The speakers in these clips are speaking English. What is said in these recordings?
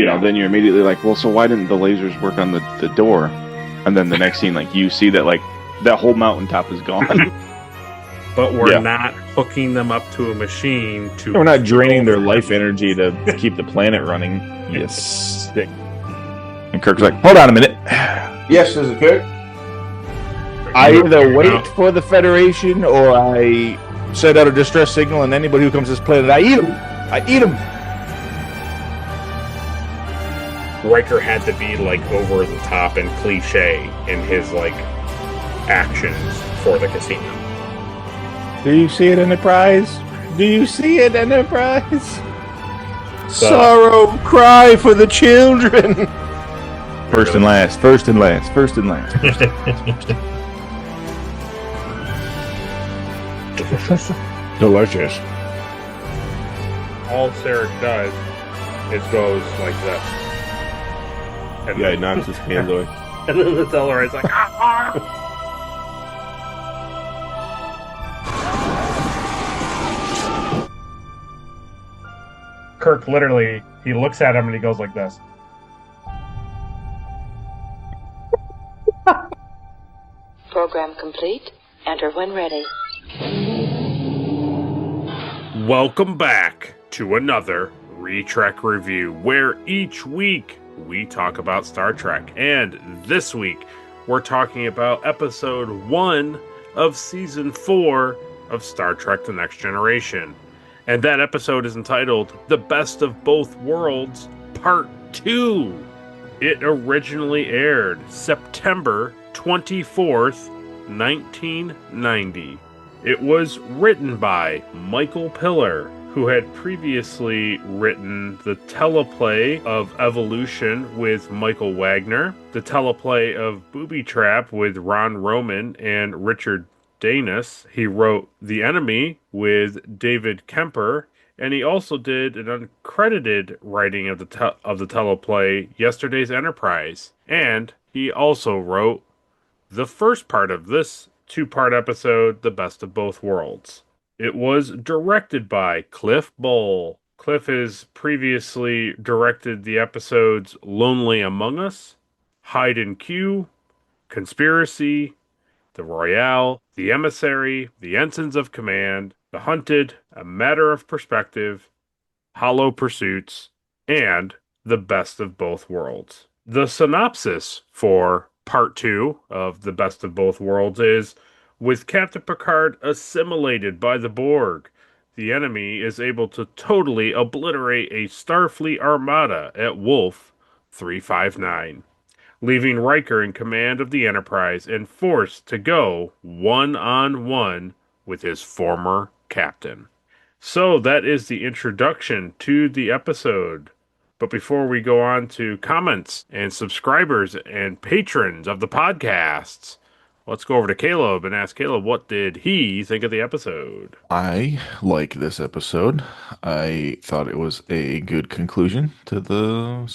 then you're immediately like, well, so why didn't the lasers work on the door? And then the next scene, like, you see that, like, that whole mountaintop is gone. But we're not hooking them up to a machine to... We're not draining their life energy to keep the planet running. Yes. And Kirk's like, hold on a minute. Yes, this is Kirk. I either wait for the Federation or I send out a distress signal, and anybody who comes to this planet, I eat them. I eat them. Riker had to be, like, over the top and cliche in his, like, actions for the casino. Do you see it, Enterprise? Do you see it, Enterprise? Sorrow, cry for the children. First and last. First and last. First and last. Delicious. All Sarek does is goes like this. And Yeah, he knocks his hand away. And then the Tellarite's like, Kirk literally, he looks at him and he goes like this. Program complete. Enter when ready. Welcome back to another Retrek review, where each week we talk about Star Trek. And this week we're talking about episode 1 of season 4 of Star Trek The Next Generation. And that episode is entitled The Best of Both Worlds, Part 2. It originally aired September 24th, 1990. It was written by Michael Piller, who had previously written the teleplay of Evolution with Michael Wagner, the teleplay of Booby Trap with Ron Roman and Richard Danis. He wrote The Enemy with David Kemper, and he also did an uncredited writing of the teleplay Yesterday's Enterprise. And he also wrote the first part of this two-part episode, The Best of Both Worlds. It was directed by Cliff Bole. Cliff has previously directed the episodes Lonely Among Us, Hide and Q, Conspiracy, The Royale, The Emissary, The Ensigns of Command, The Hunted, A Matter of Perspective, Hollow Pursuits, and The Best of Both Worlds. The synopsis for Part 2 of The Best of Both Worlds is, with Captain Picard assimilated by the Borg, the enemy is able to totally obliterate a Starfleet armada at Wolf 359. Leaving Riker in command of the Enterprise and forced to go one-on-one with his former captain. So that is the introduction to the episode. But before we go on to comments and subscribers and patrons of the podcasts, let's go over to Caleb and ask Caleb, what did he think of the episode? I like this episode. I thought it was a good conclusion to the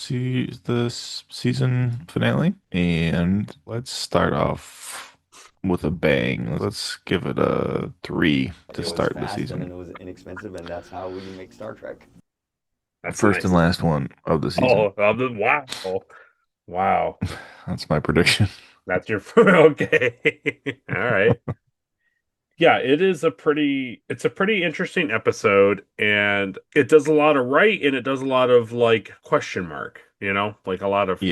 season finale. And let's start off with a bang. Let's give it a 3 to start the season. And it was inexpensive, and that's how we make Star Trek. That's First nice. and last one of the season. Wow. Wow. That's my prediction. That's your okay. All right. Yeah, it's a pretty interesting episode, and it does a lot of right and it does a lot of like question mark, like a lot of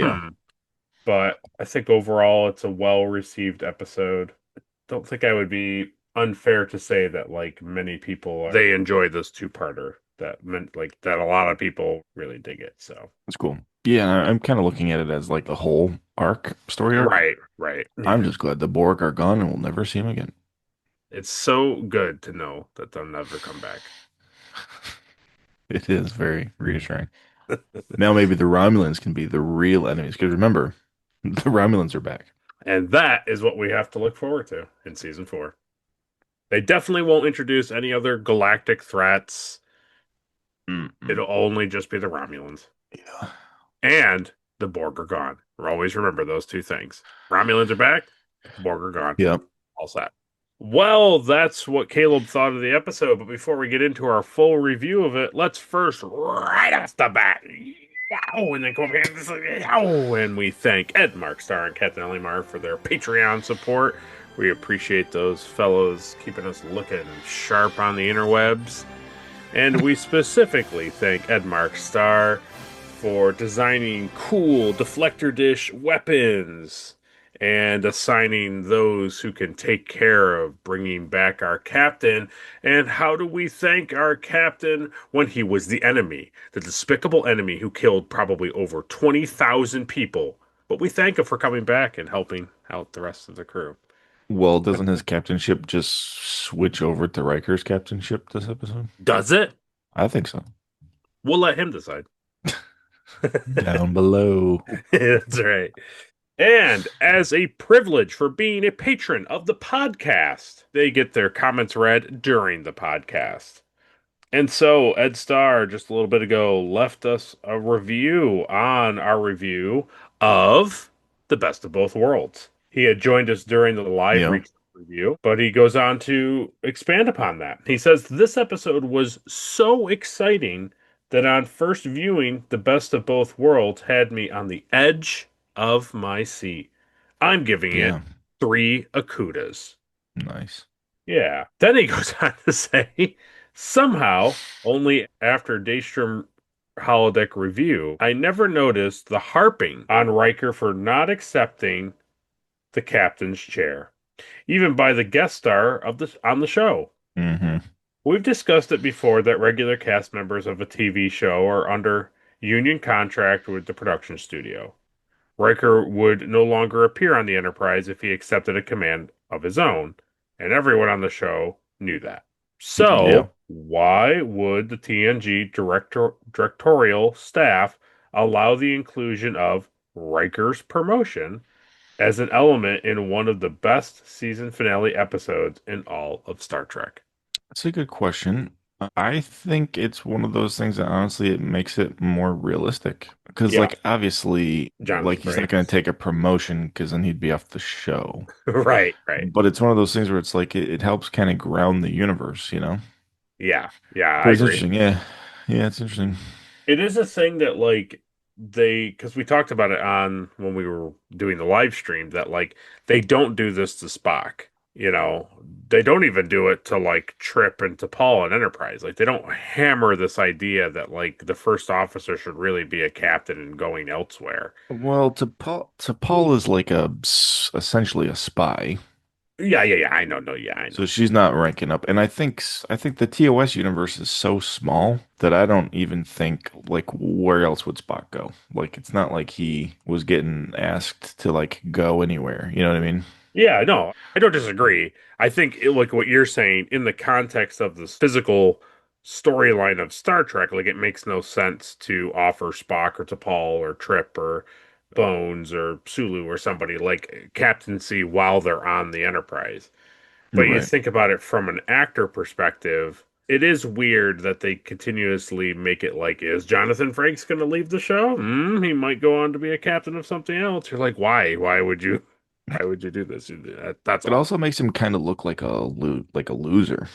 But I think overall it's a well-received episode. I don't think I would be unfair to say that like many people they enjoy this two-parter. That meant like that a lot of people really dig it. So That's cool. Yeah, I'm kind of looking at it as like the whole story arc. Right. I'm just glad the Borg are gone and we'll never see them again. It's so good to know that they'll never come back. It is very reassuring. Now maybe the Romulans can be the real enemies. Because remember, the Romulans are back. And that is what we have to look forward to in season 4. They definitely won't introduce any other galactic threats. It'll only just be the Romulans. Yeah. And the Borg are gone. Always remember those two things. Romulans are back. Borg are gone. Yep. All set. Well, that's what Caleb thought of the episode. But before we get into our full review of it, let's first, right off the bat, Yow, and then come up here and just like, yow, and we thank Ed, Mark, Star, and Captain Ellie for their Patreon support. We appreciate those fellows keeping us looking sharp on the interwebs. And we specifically thank Ed, Mark, Star for designing cool deflector dish weapons and assigning those who can take care of bringing back our captain. And how do we thank our captain when he was the enemy, the despicable enemy who killed probably over 20,000 people? But we thank him for coming back and helping out the rest of the crew. Well, doesn't his captainship just switch over to Riker's captainship this episode? Does it? I think so. We'll let him decide. Down below. That's right. And as a privilege for being a patron of the podcast, they get their comments read during the podcast. And so Ed Starr, just a little bit ago, left us a review on our review of The Best of Both Worlds. He had joined us during the live Yep. review, but he goes on to expand upon that. He says, this episode was so exciting that on first viewing, The Best of Both Worlds had me on the edge of my seat. I'm giving it Yeah. 3 Akutas. Nice. Yeah. Then he goes on to say, somehow, only after Daystrom Holodeck review, I never noticed the harping on Riker for not accepting the captain's chair, even by the guest star on the show. Mm-hmm. We've discussed it before that regular cast members of a TV show are under union contract with the production studio. Riker would no longer appear on the Enterprise if he accepted a command of his own, and everyone on the show knew that. So, Yeah. why would the TNG directorial staff allow the inclusion of Riker's promotion as an element in one of the best season finale episodes in all of Star Trek? That's a good question. I think it's one of those things that honestly it makes it more realistic because, Yeah. like, obviously, Jonathan like he's not going to take a promotion because then he'd be off the show. Right. But it's one of those things where it's like it helps kind of ground the universe, you know? Yeah, I But it's agree. interesting. Yeah, it's interesting. It is a thing that because we talked about it on when we were doing the live stream that they don't do this to Spock. They don't even do it to Trip and to Paul and Enterprise. They don't hammer this idea that the first officer should really be a captain and going elsewhere. Well, to Paul is like essentially a spy. Yeah, I know, no, yeah, I know. So she's not ranking up, and I think the TOS universe is so small that I don't even think where else would Spock go? It's not like he was getting asked to go anywhere. You know what I mean? Yeah, no, I don't disagree. I think like what you're saying in the context of this physical storyline of Star Trek, it makes no sense to offer Spock or T'Pol or Trip or Bones or Sulu or somebody captaincy while they're on the Enterprise. But you Right. think about it from an actor perspective, it is weird that they continuously make it is Jonathan Frakes going to leave the show? He might go on to be a captain of something else. You're like, why? Why would you? Why would you do this? That's It all. also makes him kind of look like a loser,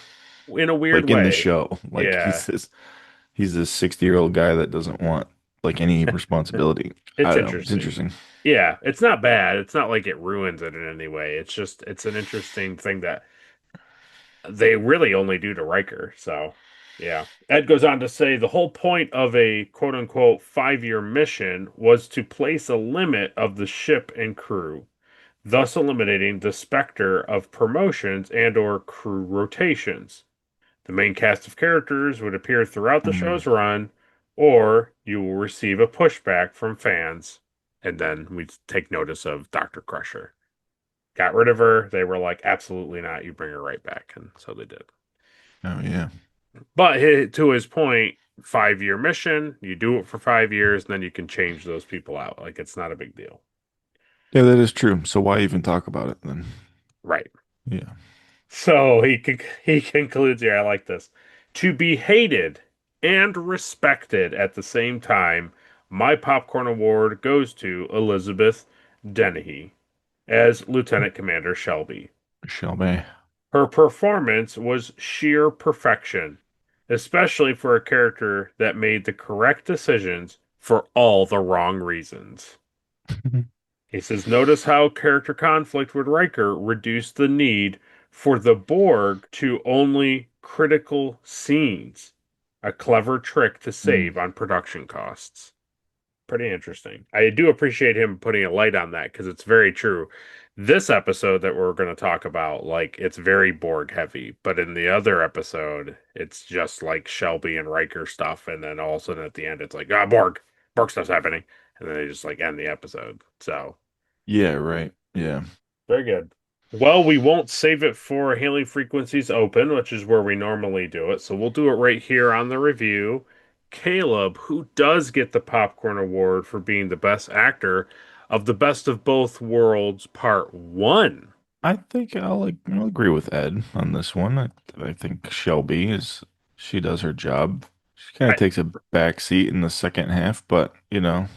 In a weird in way. the show. Yeah. He's this 60-year-old guy that doesn't want any responsibility. It's I don't know. It's interesting. interesting. Yeah, it's not bad. It's not like it ruins it in any way. It's an interesting thing that they really only do to Riker. So, yeah. Ed goes on to say the whole point of a quote unquote 5-year mission was to place a limit of the ship and crew, thus eliminating the specter of promotions and or crew rotations. The main cast of characters would appear throughout the Mm. show's run, or you will receive a pushback from fans. And then we take notice of Dr. Crusher. Got rid of her. They were like, absolutely not. You bring her right back. And so they did. Oh yeah. But to his point, 5-year mission, you do it for 5 years, and then you can change those people out. It's not a big deal. Yeah, that is true. So why even talk about it then? Right. Yeah. So he concludes here, I like this. To be hated and respected at the same time, my popcorn award goes to Elizabeth Dennehy as Lieutenant Commander Shelby. Shelby. Her performance was sheer perfection, especially for a character that made the correct decisions for all the wrong reasons. He says, notice how character conflict with Riker reduced the need for the Borg to only critical scenes. A clever trick to save on production costs. Pretty interesting. I do appreciate him putting a light on that because it's very true. This episode that we're going to talk about, like, it's very Borg heavy, but in the other episode, it's just like Shelby and Riker stuff, and then all of a sudden at the end, it's like, ah, Borg stuff's happening, and then they just like end the episode. So Yeah, right. Yeah. very good. Well, we won't save it for Hailing Frequencies Open, which is where we normally do it. So we'll do it right here on the review. Caleb, who does get the Popcorn Award for being the best actor of the Best of Both Worlds Part 1. I think I'll agree with Ed on this one. I think Shelby she does her job. She kind I, of takes a back seat in the second half, but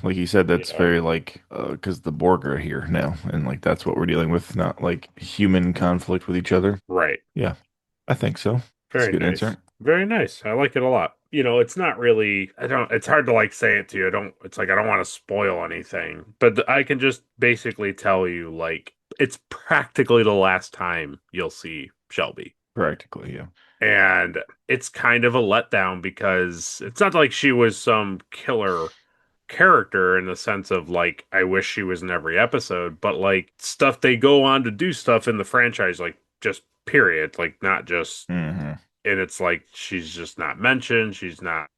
like you said, that's yeah, very like because the Borg are here now, and like that's what we're dealing with, not like human conflict with each other. right. Yeah, I think so. That's a Very good nice. answer. Very nice. I like it a lot. It's not really, it's hard to like say it to you. It's like I don't want to spoil anything, but I can just basically tell you like it's practically the last time you'll see Shelby. Practically, yeah. And it's kind of a letdown because it's not like she was some killer character in the sense of like I wish she was in every episode, but like stuff they go on to do stuff in the franchise, like just period, like not just Hmm. and it's like she's just not mentioned, she's not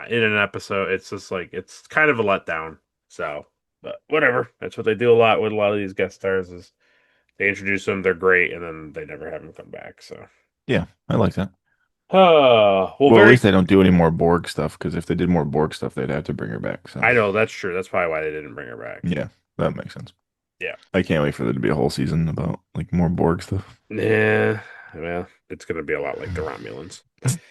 in an episode. It's just like it's kind of a letdown. So, but whatever. That's what they do a lot with a lot of these guest stars is they introduce them, they're great, and then they never have them come back. So, Yeah, I like that. well, Well, at very. least they don't do any more Borg stuff because if they did more Borg stuff, they'd have to bring her back. So I know that's true. That's probably why they didn't bring her back. yeah, that makes sense. Yeah. I can't wait for there to be a whole season about like more Borg stuff. Yeah. Well, it's going to be a lot like the Romulans.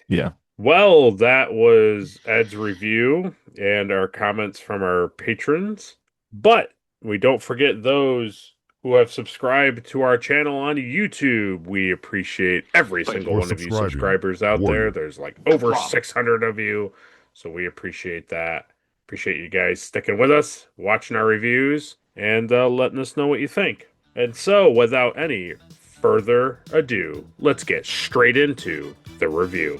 Yeah. Well, that was Ed's review and our comments from our patrons. But we don't forget those who have subscribed to our channel on YouTube. We appreciate every single one of you subscribers out there. There's like over 600 of you. So we appreciate that. Appreciate you guys sticking with us, watching our reviews, and letting us know what you think. And so, without any further ado, let's get straight into the review.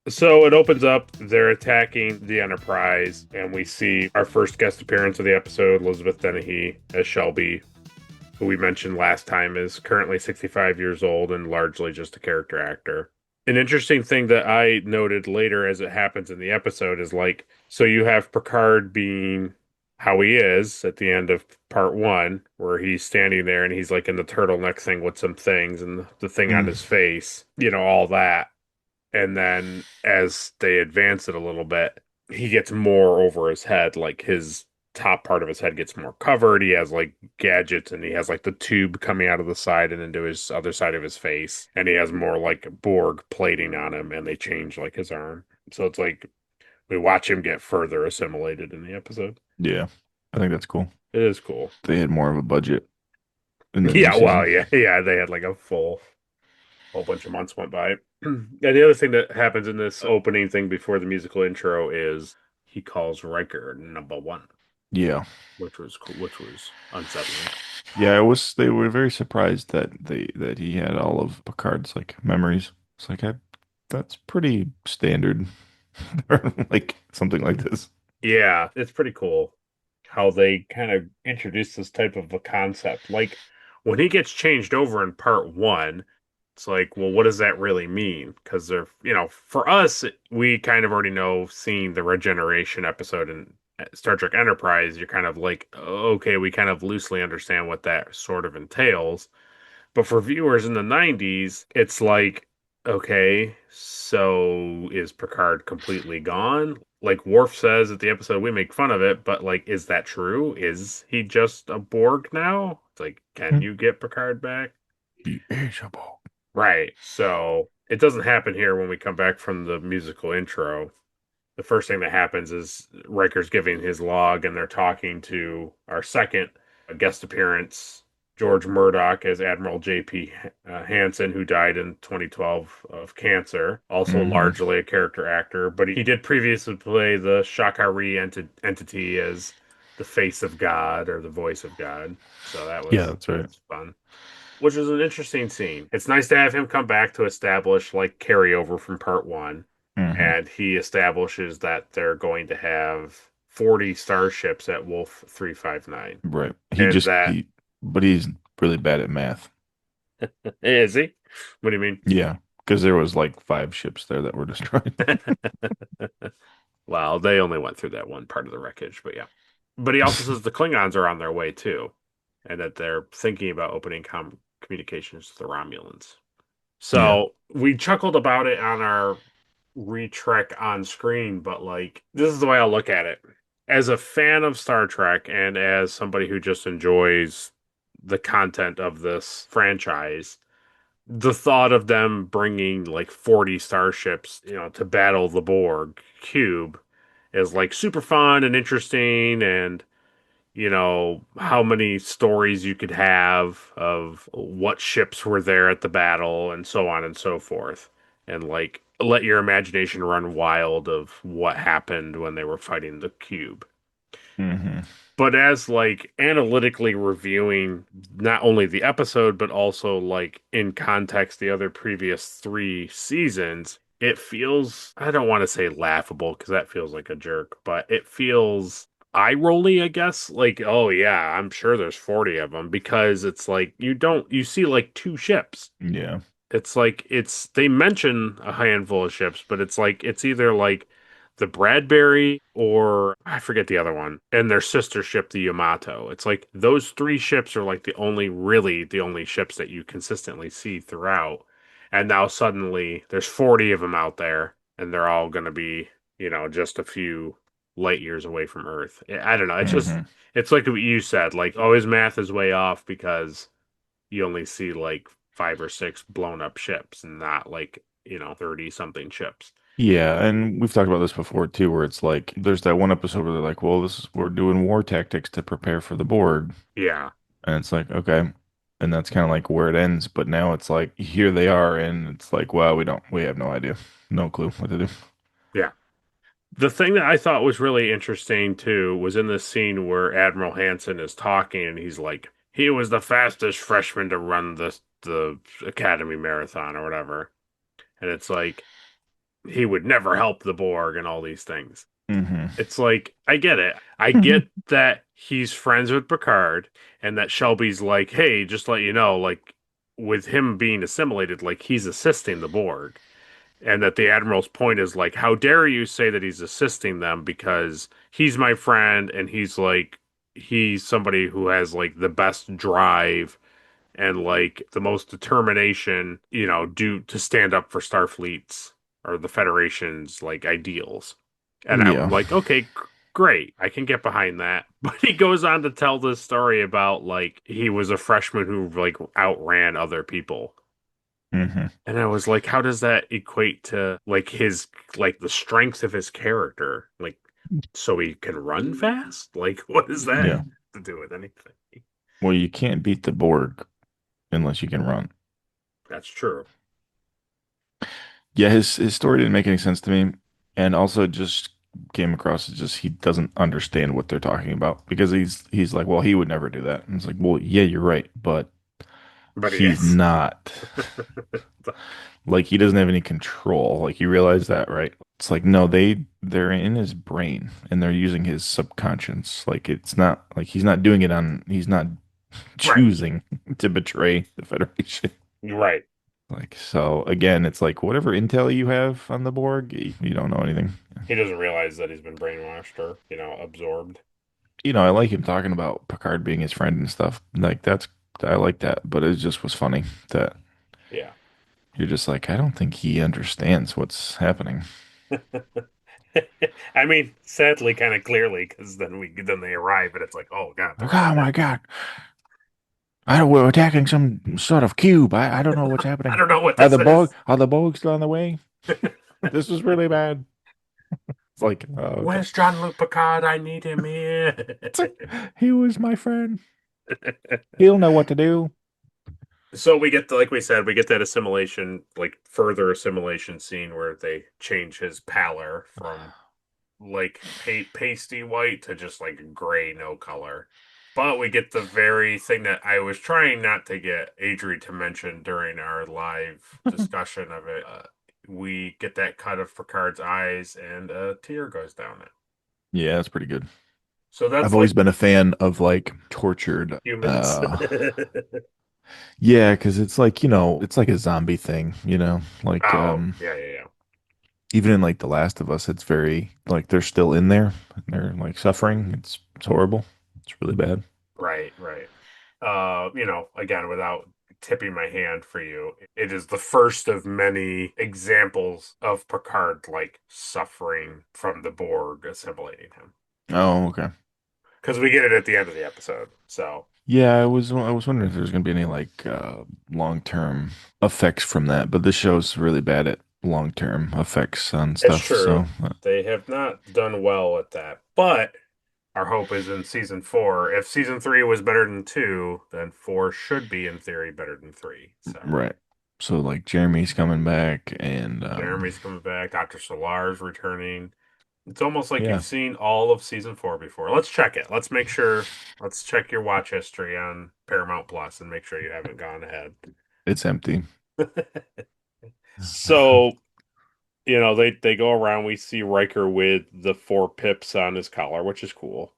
So it opens up, they're attacking the Enterprise, and we see our first guest appearance of the episode, Elizabeth Dennehy as Shelby, who we mentioned last time is currently 65 years old and largely just a character actor. An interesting thing that I noted later as it happens in the episode is like, so you have Picard being how he is at the end of part 1, where he's standing there and he's like in the turtleneck thing with some things and the thing on his face, all that. And then as they advance it a little bit, he gets more over his head, like his top part of his head gets more covered. He has like gadgets and he has like the tube coming out of the side and into his other side of his face. And he has more like Borg plating on him and they change like his arm. So it's like we watch him get further assimilated in the episode. Yeah. I think that's cool. It is cool. They had more of a budget. Yeah, well, yeah, they had like a whole bunch of months went by. And the other thing that happens in this opening thing before the musical intro is he calls Riker number 1. Yeah. Which was cool, which was unsettling. Yeah, they were very surprised that he had all of Picard's like memories. It's like that's pretty standard for like something like this. Yeah, it's pretty cool how they kind of introduce this type of a concept. Like when he gets changed over in part 1, it's like, well, what does that really mean? Because they're, for us, we kind of already know, seeing the regeneration episode in Star Trek Enterprise, you're kind of like, okay, we kind of loosely understand what that sort of entails. But for viewers in the 90s, it's like, okay, so is Picard completely gone? Like Worf says at the episode, we make fun of it, but like, is that true? Is he just a Borg now? It's like, can you get Picard back? He is a Borg. Right. So it doesn't happen here when we come back from the musical intro. The first thing that happens is Riker's giving his log and they're talking to our second guest appearance George Murdoch as Admiral J.P. Hansen, who died in 2012 of cancer, also largely a character actor, but he did previously play the Shakari entity as the face of God or the voice of God. So Yeah, that's right. that's fun. Which is an interesting scene. It's nice to have him come back to establish like carryover from part one. And he establishes that they're going to have 40 starships at Wolf 359. Right. And that But he's really bad at math. is he? What do you mean? Yeah, because there was like 5 ships there that were destroyed. Well, they only went through that one part of the wreckage, but yeah. But he also says the Klingons are on their way too, and that they're thinking about opening communications to the Romulans. Yeah. So we chuckled about it on our retrek on screen, but like this is the way I'll look at it. As a fan of Star Trek and as somebody who just enjoys the content of this franchise, the thought of them bringing like 40 starships, to battle the Borg cube is like super fun and interesting, and how many stories you could have of what ships were there at the battle and so on and so forth. And like let your imagination run wild of what happened when they were fighting the cube. hmm But as like analytically reviewing not only the episode, but also like in context, the other previous 3 seasons, it feels, I don't want to say laughable because that feels like a jerk, but it feels eye rolly, I guess. Like, oh yeah, I'm sure there's 40 of them because it's like you see like 2 ships. Yeah. It's like they mention a handful of ships, but it's like it's either like the Bradbury or I forget the other one, and their sister ship, the Yamato. It's like those 3 ships are like the only ships that you consistently see throughout. And now suddenly there's 40 of them out there, and they're all going to be, just a few light years away from Earth. I don't know. It's like what you said, like, oh, his math is way off because you only see like 5 or 6 blown up ships and not like 30 something ships. Yeah, and we've talked about this before too, where it's like there's that one episode where they're like, "Well, we're doing war tactics to prepare for the Borg," Yeah. and it's like, okay, and that's kind of like where it ends. But now it's like here they are, and it's like, well, we have no idea, no clue what to do. Yeah. The thing that I thought was really interesting too was in this scene where Admiral Hansen is talking and he's like, he was the fastest freshman to run the Academy Marathon or whatever. And it's like he would never help the Borg and all these things. hmm It's like, I get it. I get that he's friends with Picard and that Shelby's like, hey, just let you know, like, with him being assimilated, like, he's assisting the Borg. And that the Admiral's point is, like, how dare you say that he's assisting them because he's my friend and he's somebody who has, like, the best drive and, like, the most determination, due to stand up for Starfleet's or the Federation's, like, ideals. And I'm Yeah. like, okay, great. I can get behind that. But he goes on to tell this story about like he was a freshman who like outran other people. hmm And I was like, how does that equate to like his like the strength of his character? Like so he can run fast? Like what does that Yeah. to do with anything? Well, you can't beat the Borg unless you can run. That's true. Yeah, his story didn't make any sense to me, and also it just came across as just he doesn't understand what they're talking about because he's like, well, he would never do that. And it's like, well, yeah, you're right, but But he he's is. not. Like he doesn't have any control. Like you realize that, right? It's like no, they're in his brain and they're using his subconscious. Like it's not like he's not Right. choosing to betray the Federation. Right. Like so again, it's like whatever intel you have on the Borg, you don't know anything. He doesn't realize that he's been brainwashed or, absorbed. I like him talking about Picard being his friend and stuff. Like I like that, but it just was funny that Yeah. you're just like, I don't think he understands what's happening. I mean, sadly, kind of clearly, because then they arrive and it's like, oh god, they're Like, all oh dead. my God. I don't, we're attacking some sort of cube. I don't know what's I happening. don't know what this is. Are the Borg still on the way? This was really bad. It's like, oh, okay. Where's Jean-Luc Picard? I need him here. He was my friend. He'll know what to do. So we get like we said, we get that assimilation, like further assimilation scene where they change his pallor from like pasty white to just like gray, no color. But we get the very thing that I was trying not to get Adri to mention during our live discussion of it. We get that cut of Picard's eyes, and a tear goes down it. Yeah, that's pretty good. So I've that's always like been a fan of like tortured. humans. Yeah, because it's like, it's like a zombie thing, like Oh, yeah, yeah, yeah. even in like The Last of Us, it's very like they're still in there. They're like suffering. It's horrible. It's really bad. Right, right. Again, without tipping my hand for you, it is the first of many examples of Picard like suffering from the Borg assimilating him. Oh, okay. Because we get it at the end of the episode. So Yeah, I was wondering if there's gonna be any like long-term effects from that, but this show's really bad at long-term effects on it's stuff. true. So They have not done well at that. But our hope is in season four. If season three was better than two, then four should be in theory better than three. So right. So like Jeremy's coming back and Jeremy's coming back, Dr. Solar's returning. It's almost like yeah, you've seen all of season four before. Let's check it. Let's make sure. Let's check your watch history on Paramount Plus and make sure you haven't gone ahead. it's empty. So, they go around. We see Riker with the four pips on his collar, which is cool.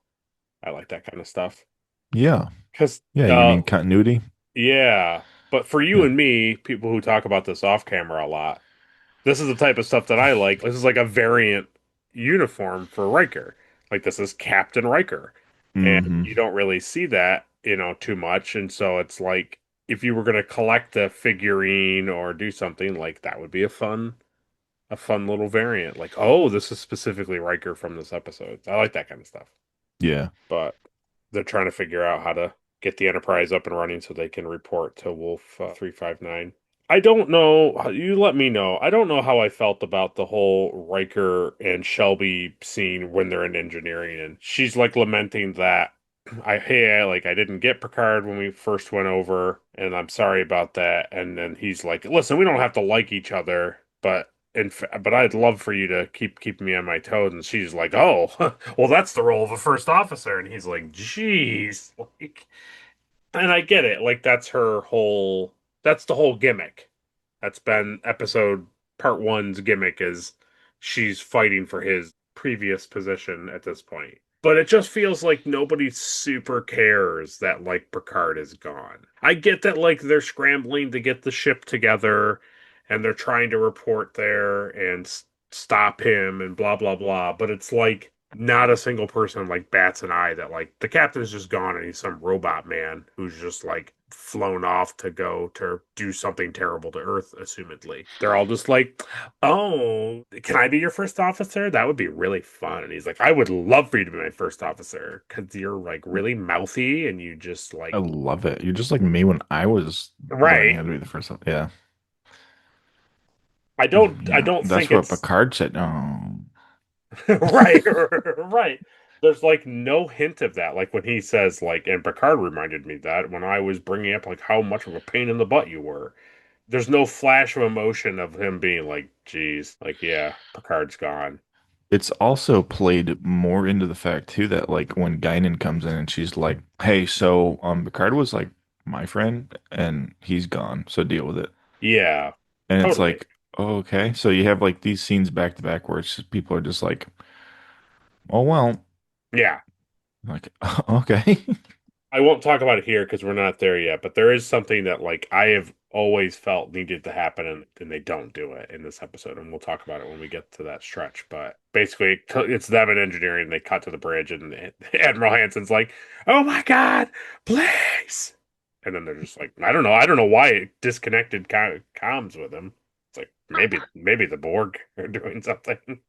I like that kind of stuff. Yeah. Because, Yeah, you mean continuity? yeah. But for you Yeah. and me, people who talk about this off camera a lot, this is the type of stuff that I like. This is like a variant uniform for Riker. Like this is Captain Riker. And Hmm. you don't really see that, too much. And so it's like if you were going to collect a figurine or do something like that would be a fun little variant. Like, oh, this is specifically Riker from this episode. I like that kind of stuff. Yeah. But they're trying to figure out how to get the Enterprise up and running so they can report to Wolf 359. I don't know. You let me know. I don't know how I felt about the whole Riker and Shelby scene when they're in engineering, and she's like lamenting that I didn't get Picard when we first went over, and I'm sorry about that. And then he's like, listen, we don't have to like each other, but I'd love for you to keep me on my toes. And she's like, oh, well, that's the role of a first officer. And he's like, geez, like, and I get it. Like that's the whole gimmick. That's been episode part one's gimmick is she's fighting for his previous position at this point. But it just feels like nobody super cares that like Picard is gone. I get that like they're scrambling to get the ship together and they're trying to report there and stop him and blah blah blah, but it's like not a single person like bats an eye that like the captain's just gone and he's some robot man who's just like flown off to go to do something terrible to Earth, assumedly. They're all just like, oh, can I be your first officer? That would be really fun. And he's like, I would love for you to be my first officer because you're like really mouthy and you just I like, love it. You're just like me when I was learning right. how to be the first one. Yeah. I don't That's think what it's Picard said. No. right, right. There's like no hint of that. Like when he says like, and Picard reminded me that when I was bringing up like how much of a pain in the butt you were. There's no flash of emotion of him being like, geez, like yeah, Picard's gone. It's also played more into the fact too that like when Guinan comes in and she's like, "Hey, so Picard was like my friend and he's gone, so deal with it." Yeah, And it's totally. like, oh, okay. So you have like these scenes back to back where it's just, people are just like, "Oh well," Yeah. like, okay. I won't talk about it here because we're not there yet, but there is something that like I have always felt needed to happen and they don't do it in this episode, and we'll talk about it when we get to that stretch. But basically, it's them in engineering. They cut to the bridge, and Admiral Hanson's like, "Oh my God, please!" And then they're just like, I don't know why it disconnected comms with him. It's like maybe the Borg are doing something.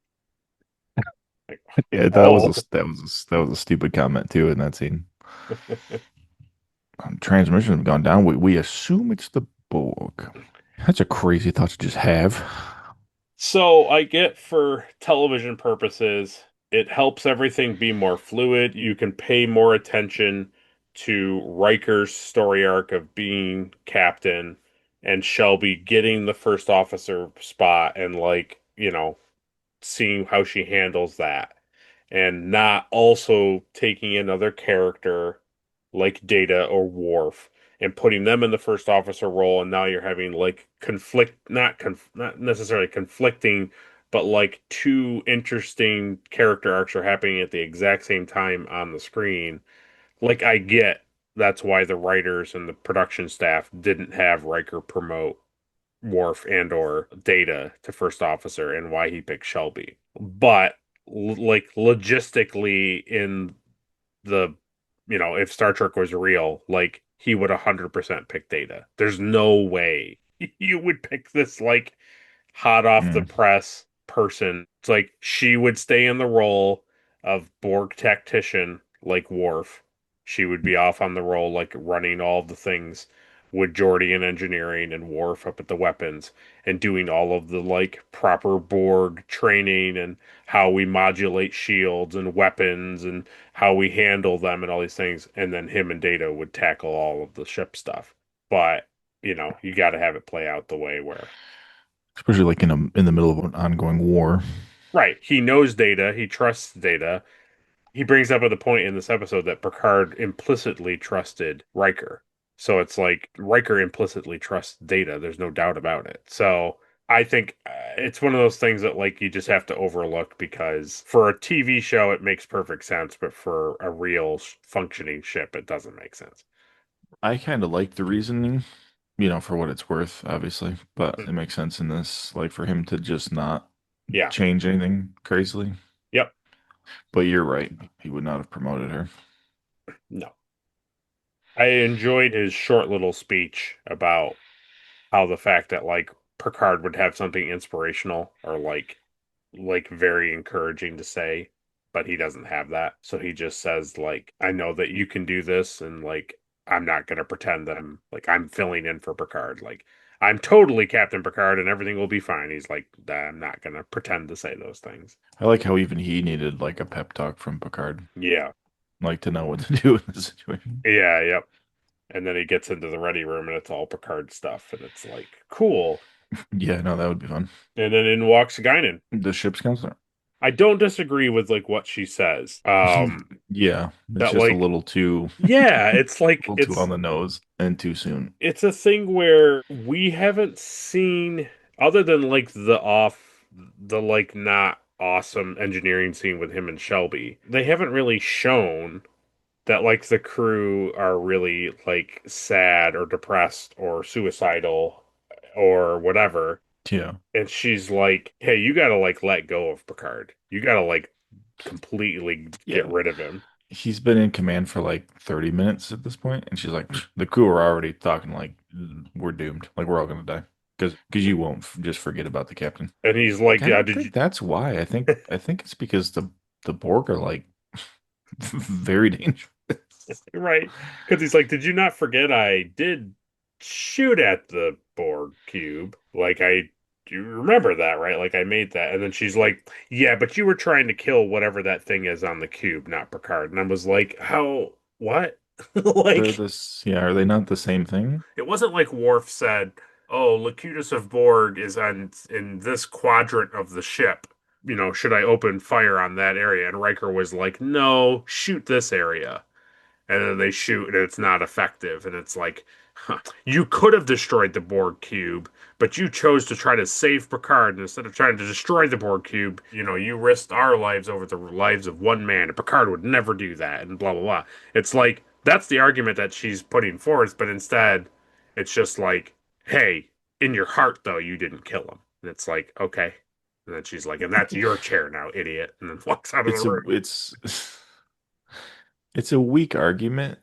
Like, Yeah, oh, that was a stupid comment too in that scene. Transmissions have gone down. We assume it's the Borg. That's a crazy thought to just have. so I get for television purposes, it helps everything be more fluid. You can pay more attention to Riker's story arc of being captain and Shelby getting the first officer spot and like, seeing how she handles that and not also taking another character like Data or Worf and putting them in the first officer role, and now you're having like not necessarily conflicting, but like two interesting character arcs are happening at the exact same time on the screen. Like I get that's why the writers and the production staff didn't have Riker promote Worf and or Data to first officer and why he picked Shelby. But like logistically in the if Star Trek was real, like he would 100% pick Data. There's no way you would pick this like hot off the press person. It's like she would stay in the role of Borg tactician like Worf. She would be off on the role like running all the things with Geordi in engineering and Worf up at the weapons and doing all of the like proper Borg training and how we modulate shields and weapons and how we handle them and all these things. And then him and Data would tackle all of the ship stuff. But, you got to have it play out the way where. Especially like in the middle of an ongoing war. Right. He knows Data. He trusts Data. He brings up at the point in this episode that Picard implicitly trusted Riker. So it's like Riker implicitly trusts Data. There's no doubt about it. So I think it's one of those things that like you just have to overlook because for a TV show it makes perfect sense, but for a real functioning ship it doesn't make sense. I kind of like the reasoning, for what it's worth, obviously, but it makes sense in this, like for him to just not change anything crazily. Yep. But you're right. He would not have promoted her. No. I enjoyed his short little speech about how the fact that like Picard would have something inspirational or like very encouraging to say, but he doesn't have that. So he just says like, I know that you can do this and like I'm not gonna pretend that I'm filling in for Picard. Like I'm totally Captain Picard and everything will be fine. He's like, I'm not gonna pretend to say those things. I like how even he needed like a pep talk from Picard. Yeah. Like to know what to do in this situation. Yeah, yep. And then he gets into the ready room and it's all Picard stuff and it's like, cool. Yeah, no, that would be fun. And then in walks Guinan. The ship's counselor. I don't disagree with like what she says. Yeah, it's just like, a little too. Yeah, it's like a little too on the nose and too soon. It's a thing where we haven't seen, other than like the like not awesome engineering scene with him and Shelby. They haven't really shown that like the crew are really like sad or depressed or suicidal or whatever. Yeah. And she's like, hey, you gotta like let go of Picard. You gotta like completely get rid of him. He's been in command for like 30 minutes at this point, and she's like, the crew are already talking like we're doomed, like we're all gonna die because you won't just forget about the captain. And he's like, yeah, that's why I think it's because the Borg are like very dangerous. Right. Because he's like, did you not forget I did shoot at the Borg cube? Like, you remember that, right? Like, I made that. And then she's like, yeah, but you were trying to kill whatever that thing is on the cube, not Picard. And I was like, how? What? Like, are they not the same thing? It wasn't like Worf said, oh, Locutus of Borg is in this quadrant of the ship. Should I open fire on that area? And Riker was like, no, shoot this area. And then they shoot and it's not effective. And it's like, you could have destroyed the Borg cube, but you chose to try to save Picard. And instead of trying to destroy the Borg cube, you risked our lives over the lives of one man. And Picard would never do that and blah, blah, blah. It's like, that's the argument that she's putting forth. But instead, it's just like, hey, in your heart, though, you didn't kill him. And it's like, okay. And then she's like, and that's your chair now, idiot. And then walks out of the room. It's a weak argument.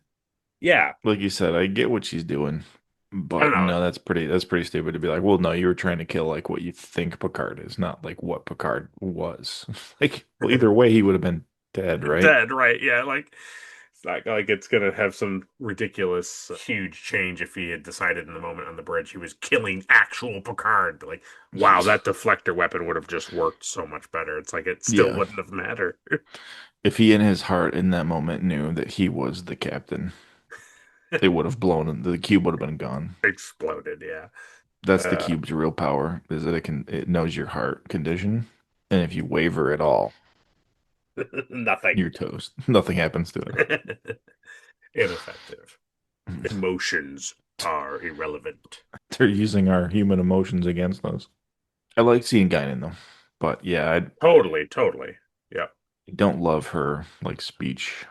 Yeah. Like you said, I get what she's doing. But no, that's pretty stupid to be like, well, no, you were trying to kill like what you think Picard is, not like what Picard was. Like, well, either way, he would have been dead, right? Dead, right? Yeah, like it's not like it's gonna have some ridiculous, huge change if he had decided in the moment on the bridge he was killing actual Picard. Like, wow, that deflector weapon would have just worked so much better. It's like it still wouldn't have mattered. If he in his heart in that moment knew that he was the captain. It would have blown. The cube would have been gone. Exploded, yeah. That's the Uh, cube's real power, is that it knows your heart condition, and if you waver at all, Nothing. you're toast. Nothing happens to it. Ineffective. Emotions are irrelevant. They're using our human emotions against us. I like seeing Guinan though, but yeah, Totally, totally. Yeah. I don't love her like speech.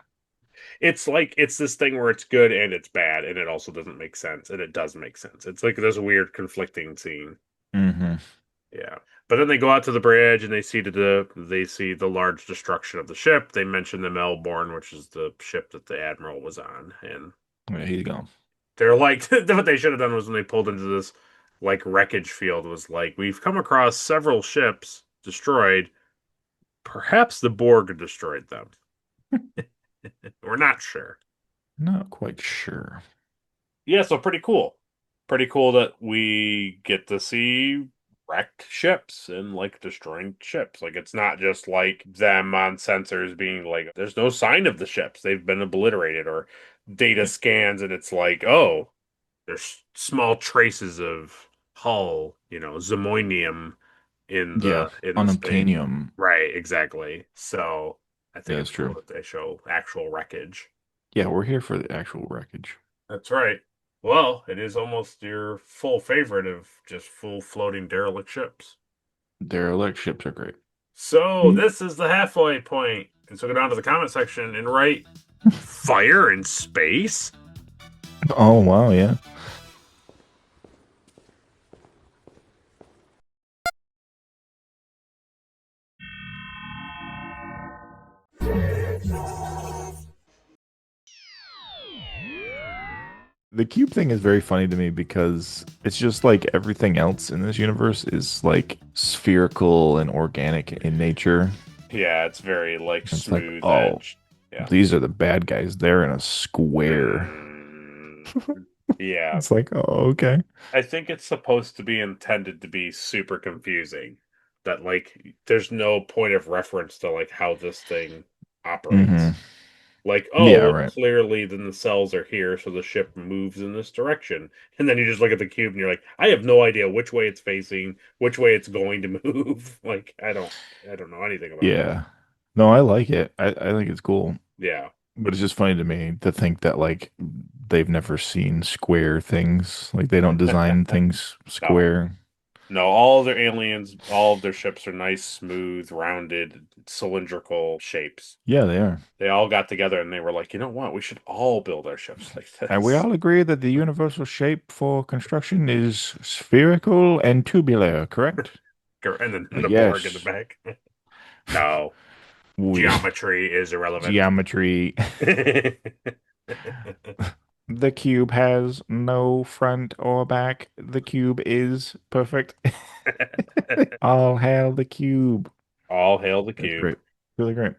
It's like it's this thing where it's good and it's bad, and it also doesn't make sense, and it does make sense. It's like there's a weird conflicting scene. Hmm. Yeah. But then they go out to the bridge and they see the large destruction of the ship. They mention the Melbourne, which is the ship that the Admiral was on, and Yeah, he's gone. they're like what they should have done was when they pulled into this like wreckage field was like we've come across several ships destroyed. Perhaps the Borg destroyed them. We're not sure. Not quite sure. Yeah, so pretty cool. Pretty cool that we get to see wrecked ships and like destroying ships. Like it's not just like them on sensors being like there's no sign of the ships. They've been obliterated or data scans and it's like, oh, there's small traces of hull, zirconium Yeah, in the space. unobtainium. Right, exactly. So I Yeah, think that's it's cool true. that they show actual wreckage. Yeah, we're here for the actual wreckage. That's right. Well, it is almost your full favorite of just full floating derelict ships. Derelict ships are great. So this is the halfway point. And so go down to the comment section and write fire in space. Oh wow, yeah. The cube thing is very funny to me because it's just like everything else in this universe is like spherical and organic in nature. Yeah, it's very like It's like, smooth oh, edge. Yeah. these are the bad guys. They're in a square. Mm, yeah. It's like, oh, okay. I think it's supposed to be intended to be super confusing. That like there's no point of reference to like how this thing operates. Hmm. Like, oh, Yeah, well, right. clearly then the cells are here, so the ship moves in this direction. And then you just look at the cube and you're like, I have no idea which way it's facing, which way it's going to move. Like, I don't know anything about it. Yeah. No, I like it. I think it's cool. Yeah. But it's just funny to me to think that like they've never seen square things. Like they don't design things No. square. No, all of their aliens, all of their ships are nice, smooth, rounded, cylindrical shapes. Yeah, they are. They all got together and they were like, you know what? We should all build our ships like And we this. all agree that the universal shape for construction is spherical and tubular, correct? And then the Borg in the Yes. back. No, We geometry is irrelevant. geometry. The cube has no front or back. The cube is perfect. All hail the cube. All hail the That's cube. great. Really great.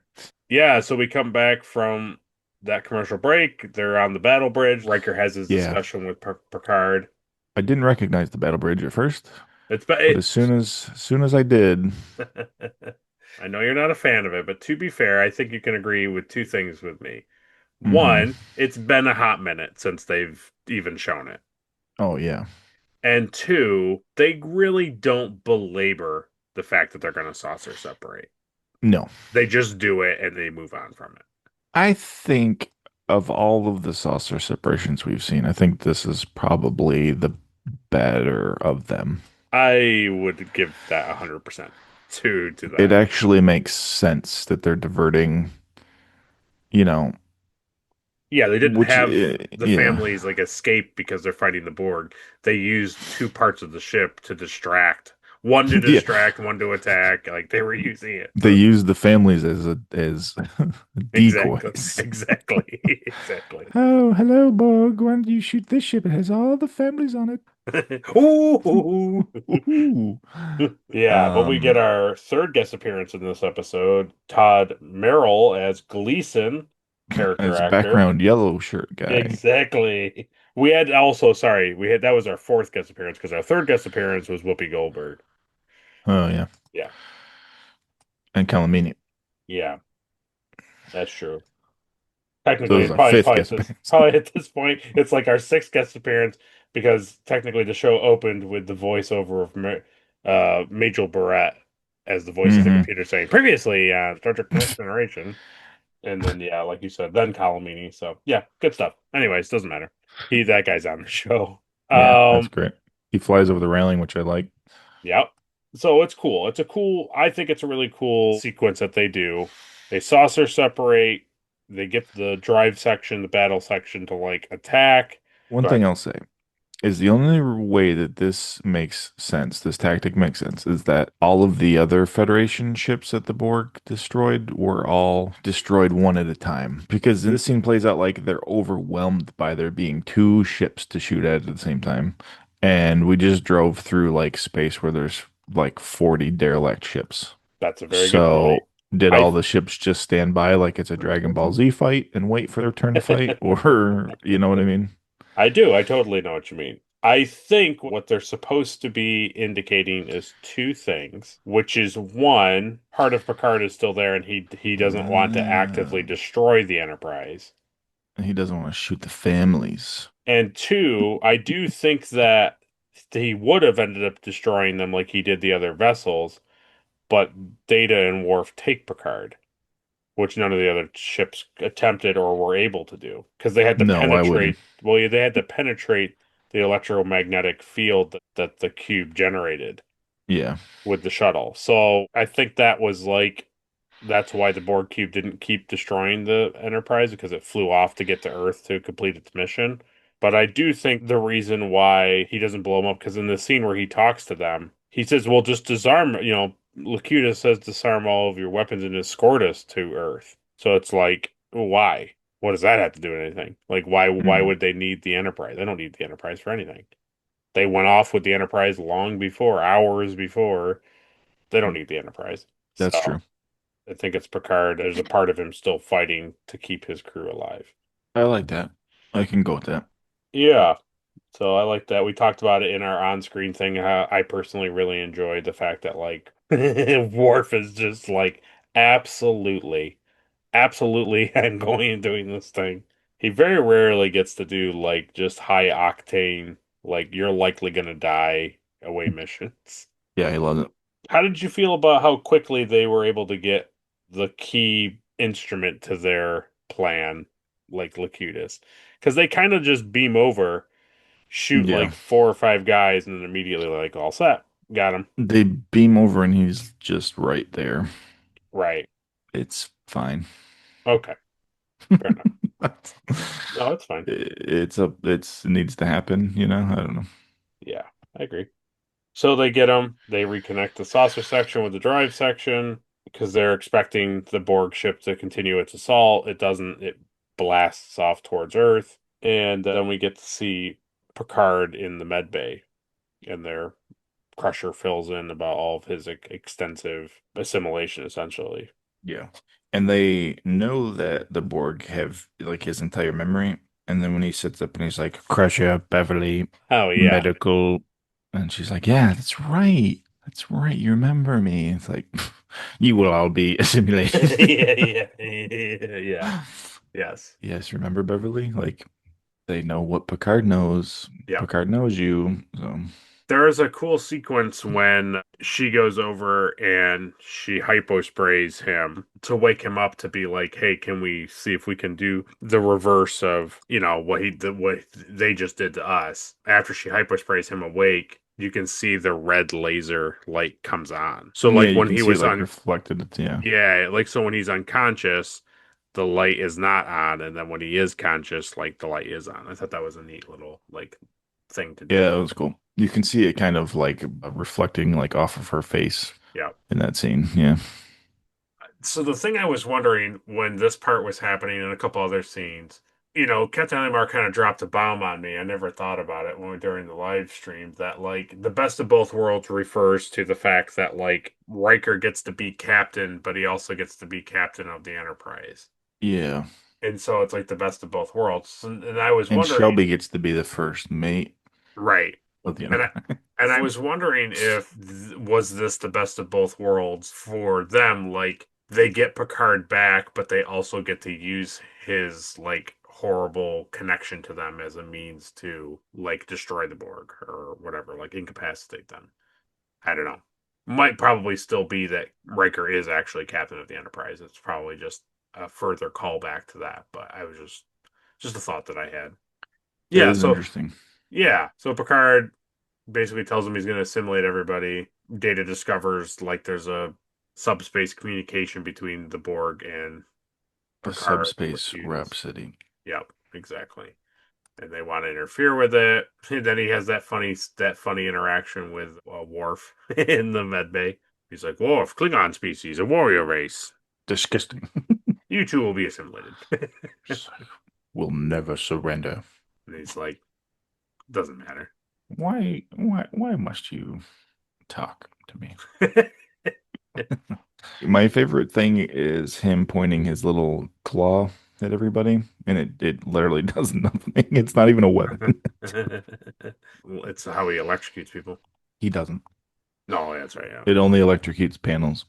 Yeah, so we come back from that commercial break. They're on the battle bridge. Riker has his Yeah. discussion with Picard. I didn't recognize the battle bridge at first, It's but as soon as I did, I know you're not a fan of it, but to be fair, I think you can agree with two things with me. hmm. One, it's been a hot minute since they've even shown it. Oh yeah. And two, they really don't belabor the fact that they're going to saucer separate. No. They just do it and they move on from it. I think of all of the saucer separations we've seen, I think this is probably the better of them. I would give that 100% to It that. actually makes sense that they're diverting, you know, Yeah, they didn't which, have the yeah. families like escape because they're fighting the Borg. They used two parts of the ship to distract. One to Yeah. distract, one to attack. Like they were using it They to use the families as exactly, decoys. exactly, exactly. Oh, hello, Borg. Why don't you shoot this ship? It has all the families on it. Ooh. Ooh. Yeah, but we get Um, our third guest appearance in this episode. Todd Merrill as Gleason, character as actor. background yellow shirt guy. Exactly. We had also, sorry, we had that was our fourth guest appearance because our third guest appearance was Whoopi Goldberg. Oh yeah, Yeah, and Calamini. yeah, that's true. Technically, So this it's is our fifth probably guest appearance. probably at this point, it's like our sixth guest appearance because technically the show opened with the voiceover of Majel Barrett as the voice of the Hmm. computer saying previously Star Trek Next Generation, and then yeah, like you said, then Colomini. So yeah, good stuff. Anyways, doesn't matter. That guy's on the show. Yeah, that's Um, great. He flies over the railing, which I like. Yep. So it's cool. I think it's a really cool sequence that they do. They saucer separate, they get the drive section, the battle section to like attack. One Go ahead. thing I'll say is the only way that this makes sense, this tactic makes sense, is that all of the other Federation ships that the Borg destroyed were all destroyed one at a time. Because this scene plays out like they're overwhelmed by there being two ships to shoot at the same time. And we just drove through like space where there's like 40 derelict ships. That's a very good point. So did I all the ships just stand by like it's a Dragon Ball Z fight and wait for their turn to fight? Or, you know what I mean? I do. I totally know what you mean. I think what they're supposed to be indicating is two things, which is one, part of Picard is still there and he doesn't want to actively Uh, destroy the Enterprise. he doesn't want to shoot the families. And two, I do think that he would have ended up destroying them like he did the other vessels, but Data and Worf take Picard, which none of the other ships attempted or were able to do because they had to No, I wouldn't. penetrate. Well, yeah, they had to penetrate the electromagnetic field that the cube generated Yeah. with the shuttle. So I think that was like that's why the Borg cube didn't keep destroying the Enterprise because it flew off to get to Earth to complete its mission. But I do think the reason why he doesn't blow them up because in the scene where he talks to them, he says, "Well, just disarm." Locutus says, "Disarm all of your weapons and escort us to Earth." So it's like, why? What does that have to do with anything? Like, why Mm, would they need the Enterprise? They don't need the Enterprise for anything. They went off with the Enterprise long before, hours before. They don't need the Enterprise. that's So true. I think it's Picard. There's a part of him still fighting to keep his crew alive. I like that. I can go with that. Yeah. So I like that. We talked about it in our on-screen thing. I personally really enjoyed the fact that like Worf is just like absolutely, absolutely I'm going and doing this thing. He very rarely gets to do like just high octane, like you're likely gonna die away missions. Yeah, he loves it. How did you feel about how quickly they were able to get the key instrument to their plan, like Locutus? Because they kind of just beam over, shoot Yeah. like four or five guys, and then immediately like all set, got him. They beam over and he's just right there. Right. It's fine. Okay. Fair enough. No, it's fine. It needs to happen, you know? I don't know. Yeah, I agree. So they get them. They reconnect the saucer section with the drive section because they're expecting the Borg ship to continue its assault. It doesn't. It blasts off towards Earth, and then we get to see Picard in the med bay, and their Crusher fills in about all of his extensive assimilation, essentially. Yeah. And they know that the Borg have like his entire memory. And then when he sits up and he's like, Crusher, Beverly, Oh yeah, medical. And she's like, yeah, that's right. That's right. You remember me. It's like, you will all be assimilated. yeah. Yes. Yes, remember Beverly? Like, they know what Picard knows. Yeah. Picard knows you. So, There is a cool sequence when she goes over and she hyposprays him to wake him up to be like, "Hey, can we see if we can do the reverse of, what they just did to us?" After she hyposprays him awake, you can see the red laser light comes on. So yeah, like you when can he see it was like reflected. Yeah. yeah, like so when he's unconscious, the light is not on, and then when he is conscious, like the light is on. I thought that was a neat little like thing to Yeah, do. it was cool. You can see it kind of like reflecting like off of her face Yeah. in that scene. Yeah. So the thing I was wondering when this part was happening and a couple other scenes, Captain Limar kind of dropped a bomb on me. I never thought about it during the live stream that like the best of both worlds refers to the fact that like Riker gets to be captain, but he also gets to be captain of the Enterprise. Yeah. And so it's like the best of both worlds. And I was And wondering, Shelby gets to be the first mate right. of the And I, Enterprise. and I was wondering if was this the best of both worlds for them? Like they get Picard back, but they also get to use his like horrible connection to them as a means to like destroy the Borg or whatever, like incapacitate them. I don't know. Might probably still be that Riker is actually captain of the Enterprise. It's probably just a further callback to that, but I was just a thought that I had. It Yeah, is so interesting. yeah, so Picard basically tells him he's going to assimilate everybody. Data discovers like there's a subspace communication between the Borg and A Picard, subspace which uses. rhapsody. Yep, exactly. And they want to interfere with it. And then he has that funny interaction with Worf in the med bay. He's like, "Worf, Klingon species, a warrior race. Disgusting. You two will be assimilated." We'll never surrender. And he's like, "Doesn't matter." Why must you talk to me? My favorite thing is him pointing his little claw at everybody, and it literally does nothing. It's not even a weapon. Well, it's how he electrocutes people. He doesn't. No, that's right. Yeah, It only electrocutes panels.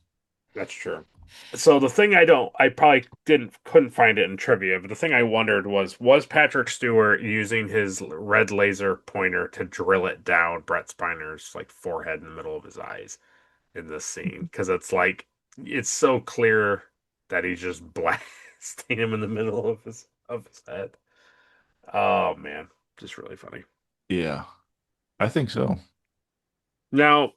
that's true. So the thing I probably couldn't find it in trivia, but the thing I wondered was Patrick Stewart using his red laser pointer to drill it down Brett Spiner's like forehead in the middle of his eyes in this scene? Because it's so clear that he's just blasting him in the middle of his head. Oh man, just really funny. Yeah, I think so. Now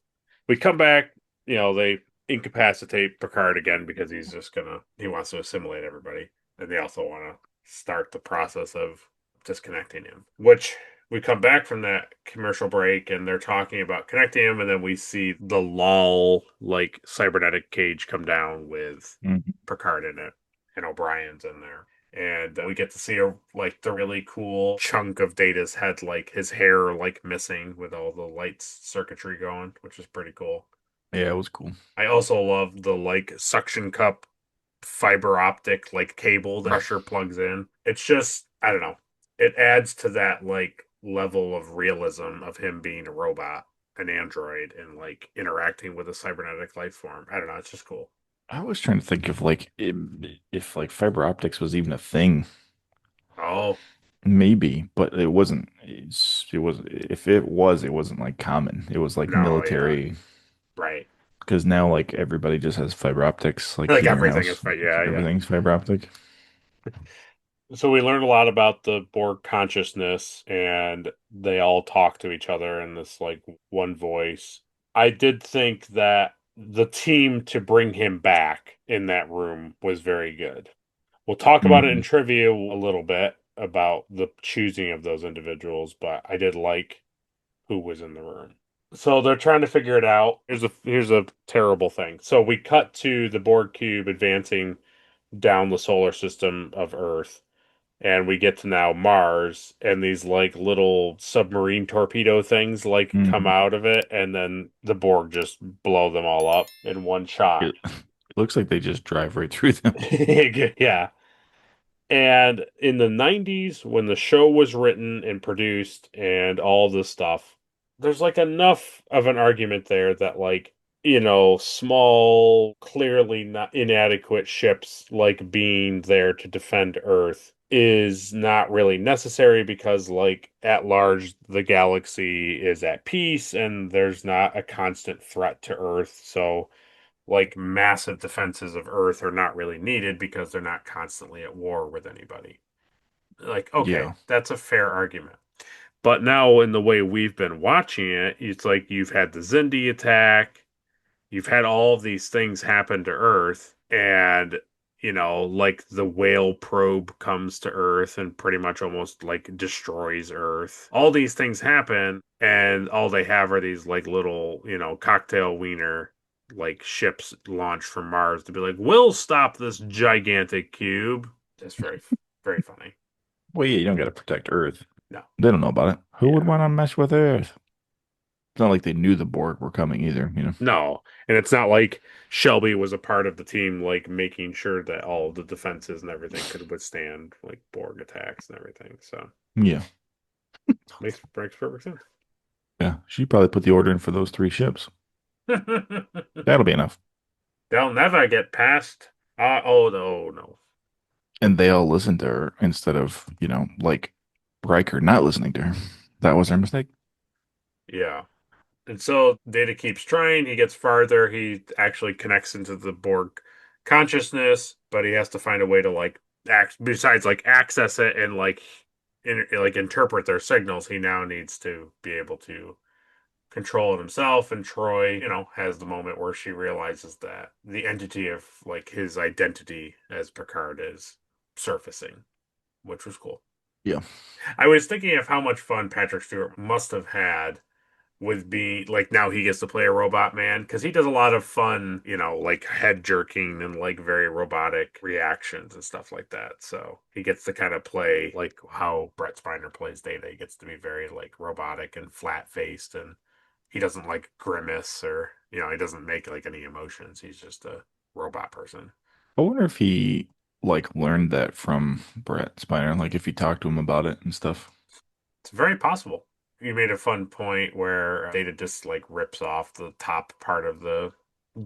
we come back, they incapacitate Picard again because he wants to assimilate everybody. And they also want to start the process of disconnecting him. Which we come back from that commercial break and they're talking about connecting him, and then we see the LOL like cybernetic cage come down with Mhm. Picard in it, and O'Brien's in there. And we get to see like the really cool chunk of Data's head, like his hair like missing with all the lights circuitry going, which is pretty cool. Yeah, it was cool. I also love the like suction cup fiber optic like cable that Usher plugs in. It's just, I don't know. It adds to that like level of realism of him being a robot, an android, and like interacting with a cybernetic life form. I don't know. It's just cool. I was trying to think of like if like fiber optics was even a thing. Oh, Maybe, but it wasn't. It was. If it was, it wasn't like common. It was like no, yeah. military. Right. Because now like everybody just has fiber optics like Like in their everything is house. fine. Yeah, yeah. Everything's fiber optic. So we learned a lot about the Borg consciousness, and they all talk to each other in this like one voice. I did think that the team to bring him back in that room was very good. We'll talk about it in Mhm. trivia a little bit about the choosing of those individuals, but I did like who was in the room. So they're trying to figure it out. Here's a terrible thing. So we cut to the Borg cube advancing down the solar system of Earth, and we get to now Mars, and these like little submarine torpedo things like come Mhm. out of it, and then the Borg just blow them all up in one shot. It looks like they just drive right through them. Yeah. And in the 90s, when the show was written and produced and all this stuff, there's like enough of an argument there that, like, small, clearly not inadequate ships like being there to defend Earth is not really necessary because, like, at large, the galaxy is at peace and there's not a constant threat to Earth. So, like massive defenses of Earth are not really needed because they're not constantly at war with anybody. Like, okay, Yeah. that's a fair argument. But now, in the way we've been watching it, it's like you've had the Zindi attack, you've had all of these things happen to Earth, and like the whale probe comes to Earth and pretty much almost like destroys Earth. All these things happen, and all they have are these like little, cocktail wiener like ships launched from Mars to be like, we'll stop this gigantic cube. That's very, very funny. Well, yeah, you don't got to protect Earth. No, They don't know about it. Who would yeah, want to mess with Earth? It's not like they knew the Borg were coming either. no, and it's not like Shelby was a part of the team, like making sure that all of the defenses and everything could withstand like Borg attacks and everything. So Yeah. makes perfect sense. Yeah. She probably put the order in for those 3 ships. That'll be enough. They'll never get past. Oh no, no. And they all listened to her instead of, like Riker not listening to her. That was her mistake. Yeah. And so Data keeps trying. He gets farther. He actually connects into the Borg consciousness, but he has to find a way to like besides like access it and like interpret their signals. He now needs to be able to control it himself. And Troy, has the moment where she realizes that the entity of like his identity as Picard is surfacing, which was cool. Yeah. I was thinking of how much fun Patrick Stewart must have had with being like now he gets to play a robot man because he does a lot of fun, like head jerking and like very robotic reactions and stuff like that. So he gets to kind of play like how Brett Spiner plays Data. He gets to be very like robotic and flat faced, and he doesn't like grimace or he doesn't make like any emotions. He's just a robot person. I wonder if he like learned that from Brett Spiner, like if he talked to him about it and stuff. It's very possible. You made a fun point where Data just like rips off the top part of the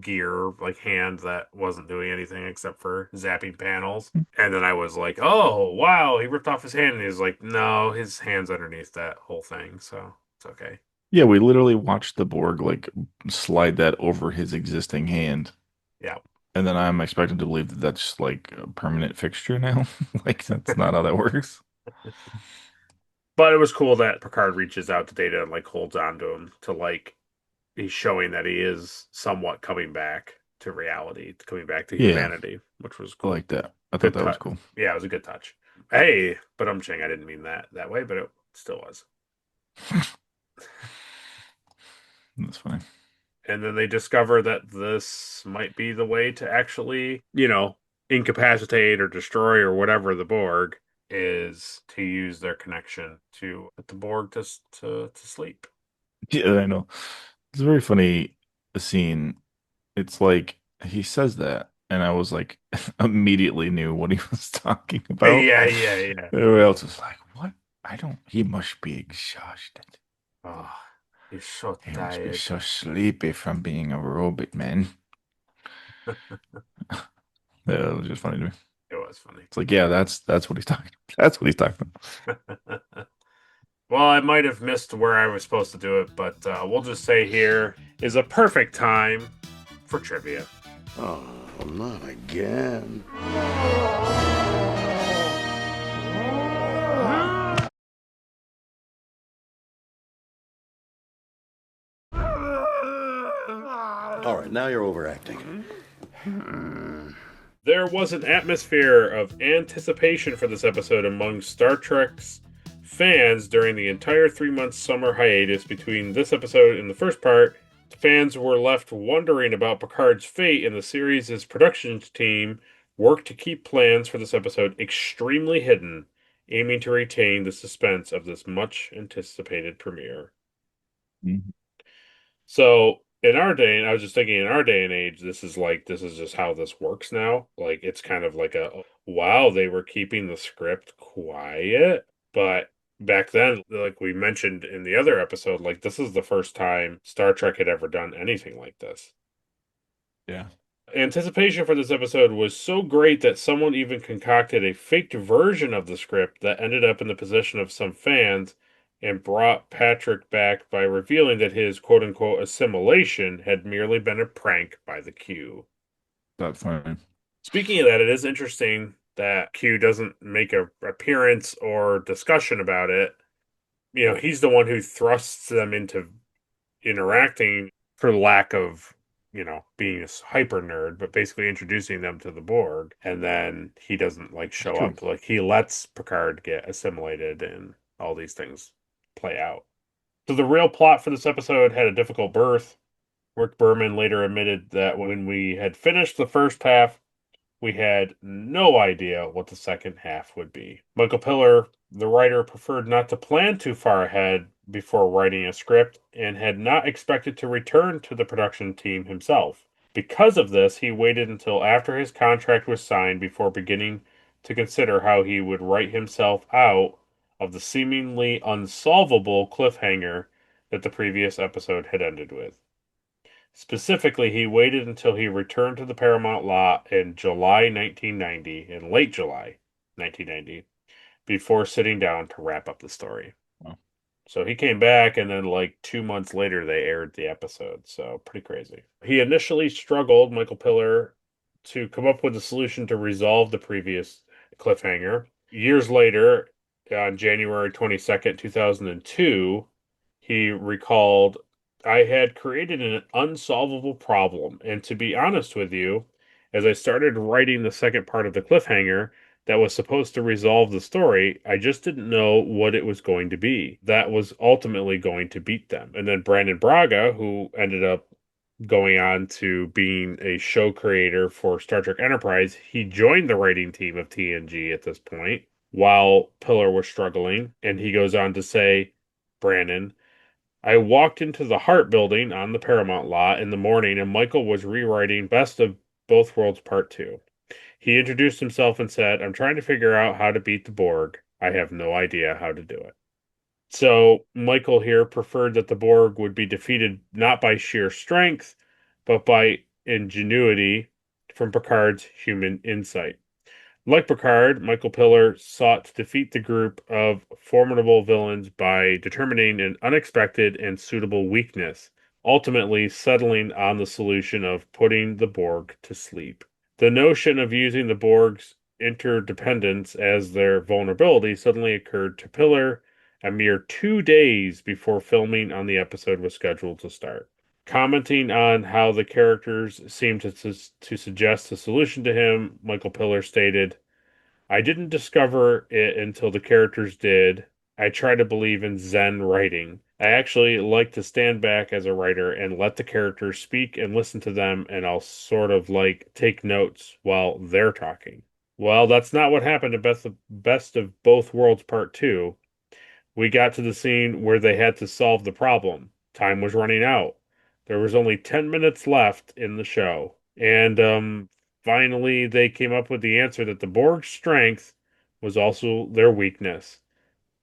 gear, like hand that wasn't doing anything except for zapping panels. And then I was like, oh, wow, he ripped off his hand. And he's like, no, his hand's underneath that whole thing. So it's okay. Yeah, we literally watched the Borg like slide that over his existing hand. Yeah. And then I'm expected to believe that that's like a permanent fixture now. Like that's not how that works. But it was cool that Picard reaches out to Data and like holds on to him to like, he's showing that he is somewhat coming back to reality, coming back to Yeah, humanity, which was I cool. like that. I thought Good that was touch. cool. Yeah, it was a good touch. Hey, but I'm saying I didn't mean that way, but it still was. That's fine. And then they discover that this might be the way to actually, incapacitate or destroy or whatever the Borg is to use their connection to put the Borg to sleep. Yeah, I know. It's a very funny scene. It's like he says that, and I was like, immediately knew what he was talking about. Yeah, yeah, yeah. Everyone else was like, "What? I don't." He must be exhausted. Oh, he's so He must be tired. so sleepy from being a robot, man. Yeah, it was just funny to me. It was funny. It's like, yeah, that's what he's talking. That's what he's talking about. Well, I might have missed where I was supposed to do it, but we'll just say here is a perfect time for trivia. Oh, not again. All right, now you're overacting. There was an atmosphere of anticipation for this episode among Star Trek's fans during the entire 3 month summer hiatus between this episode and the first part. Fans were left wondering about Picard's fate, and the series' production team worked to keep plans for this episode extremely hidden, aiming to retain the suspense of this much anticipated premiere. Mhm. So in our day, and I was just thinking in our day and age, this is just how this works now. Like it's kind of like a wow, they were keeping the script quiet, but back then, like we mentioned in the other episode, like this is the first time Star Trek had ever done anything like this. Yeah. Anticipation for this episode was so great that someone even concocted a faked version of the script that ended up in the possession of some fans and brought Patrick back by revealing that his quote unquote assimilation had merely been a prank by the Q. That's funny. Speaking of that, it is interesting that Q doesn't make a appearance or discussion about it. He's the one who thrusts them into interacting for lack of being a hyper nerd, but basically introducing them to the Borg, and then he doesn't like It's show true. up. Like he lets Picard get assimilated and all these things play out. So the real plot for this episode had a difficult birth. Rick Berman later admitted that when we had finished the first half, we had no idea what the second half would be. Michael Piller, the writer, preferred not to plan too far ahead before writing a script and had not expected to return to the production team himself. Because of this, he waited until after his contract was signed before beginning to consider how he would write himself out of the seemingly unsolvable cliffhanger that the previous episode had ended with. Specifically, he waited until he returned to the Paramount lot in July 1990, in late July 1990, before sitting down to wrap up the story. Wow. So he came back, and then like 2 months later, they aired the episode. So pretty crazy. He initially struggled, Michael Piller, to come up with a solution to resolve the previous cliffhanger. Years later, on January 22nd, 2002, he recalled, I had created an unsolvable problem, and to be honest with you, as I started writing the second part of the cliffhanger that was supposed to resolve the story, I just didn't know what it was going to be. That was ultimately going to beat them. And then Brandon Braga, who ended up going on to being a show creator for Star Trek Enterprise, he joined the writing team of TNG at this point while Pillar was struggling. And he goes on to say, Brandon, I walked into the Hart building on the Paramount lot in the morning, and Michael was rewriting Best of Both Worlds Part 2. He introduced himself and said, I'm trying to figure out how to beat the Borg. I have no idea how to do it. So Michael here preferred that the Borg would be defeated not by sheer strength, but by ingenuity from Picard's human insight. Like Picard, Michael Piller sought to defeat the group of formidable villains by determining an unexpected and suitable weakness, ultimately settling on the solution of putting the Borg to sleep. The notion of using the Borg's interdependence as their vulnerability suddenly occurred to Piller a mere 2 days before filming on the episode was scheduled to start. Commenting on how the characters seemed to suggest a solution to him, Michael Piller stated, I didn't discover it until the characters did. I try to believe in Zen writing. I actually like to stand back as a writer and let the characters speak and listen to them, and I'll sort of like take notes while they're talking. Well, that's not what happened to Best of Both Worlds Part 2. We got to the scene where they had to solve the problem. Time was running out. There was only 10 minutes left in the show. And finally, they came up with the answer that the Borg's strength was also their weakness,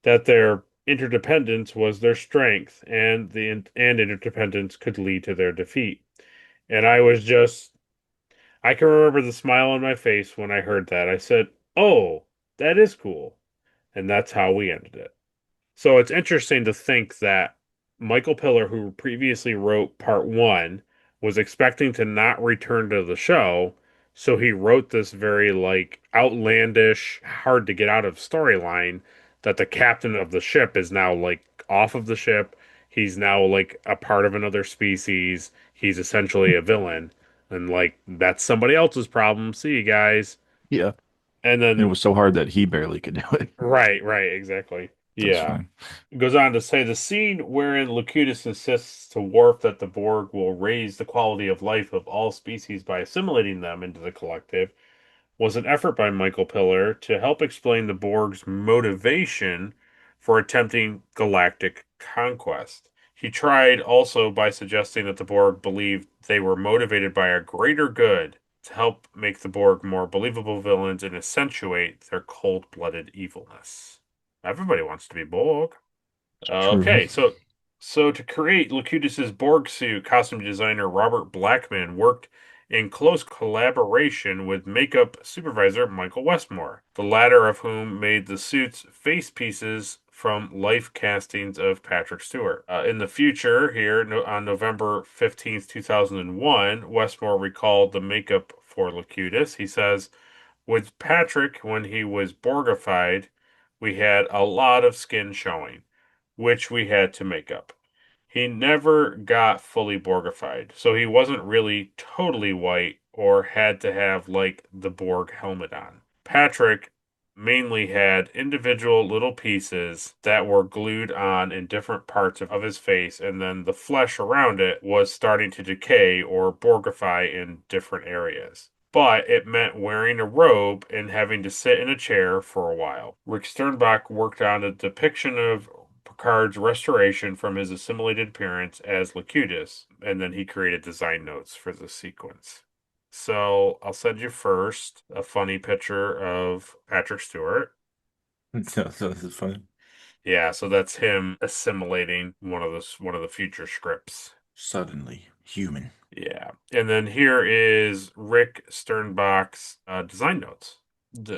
that their interdependence was their strength, and interdependence could lead to their defeat. And I can remember the smile on my face when I heard that. I said, "Oh, that is cool." And that's how we ended it. So it's interesting to think that Michael Piller, who previously wrote part one, was expecting to not return to the show. So he wrote this very like outlandish, hard to get out of storyline that the captain of the ship is now like off of the ship. He's now like a part of another species. He's essentially a villain. And like that's somebody else's problem. See you guys. Yeah. And And it then was so hard that he barely could do it. right, exactly. That's Yeah. fine. Goes on to say the scene wherein Locutus insists to Worf that the Borg will raise the quality of life of all species by assimilating them into the collective was an effort by Michael Piller to help explain the Borg's motivation for attempting galactic conquest. He tried also by suggesting that the Borg believed they were motivated by a greater good to help make the Borg more believable villains and accentuate their cold-blooded evilness. Everybody wants to be Borg. True. Okay, so to create Locutus's Borg suit, costume designer Robert Blackman worked in close collaboration with makeup supervisor Michael Westmore, the latter of whom made the suit's face pieces from life castings of Patrick Stewart. In the future, here on November 15th, 2001, Westmore recalled the makeup for Locutus. He says, with Patrick, when he was Borgified, we had a lot of skin showing, which we had to make up. He never got fully Borgified, so he wasn't really totally white or had to have like the Borg helmet on. Patrick mainly had individual little pieces that were glued on in different parts of his face, and then the flesh around it was starting to decay or Borgify in different areas. But it meant wearing a robe and having to sit in a chair for a while. Rick Sternbach worked on a depiction of Picard's restoration from his assimilated appearance as Locutus, and then he created design notes for the sequence. So I'll send you first a funny picture of Patrick Stewart. So this is fun. Yeah, so that's him assimilating one of the future scripts. Suddenly human. Yeah. And then here is Rick Sternbach's design notes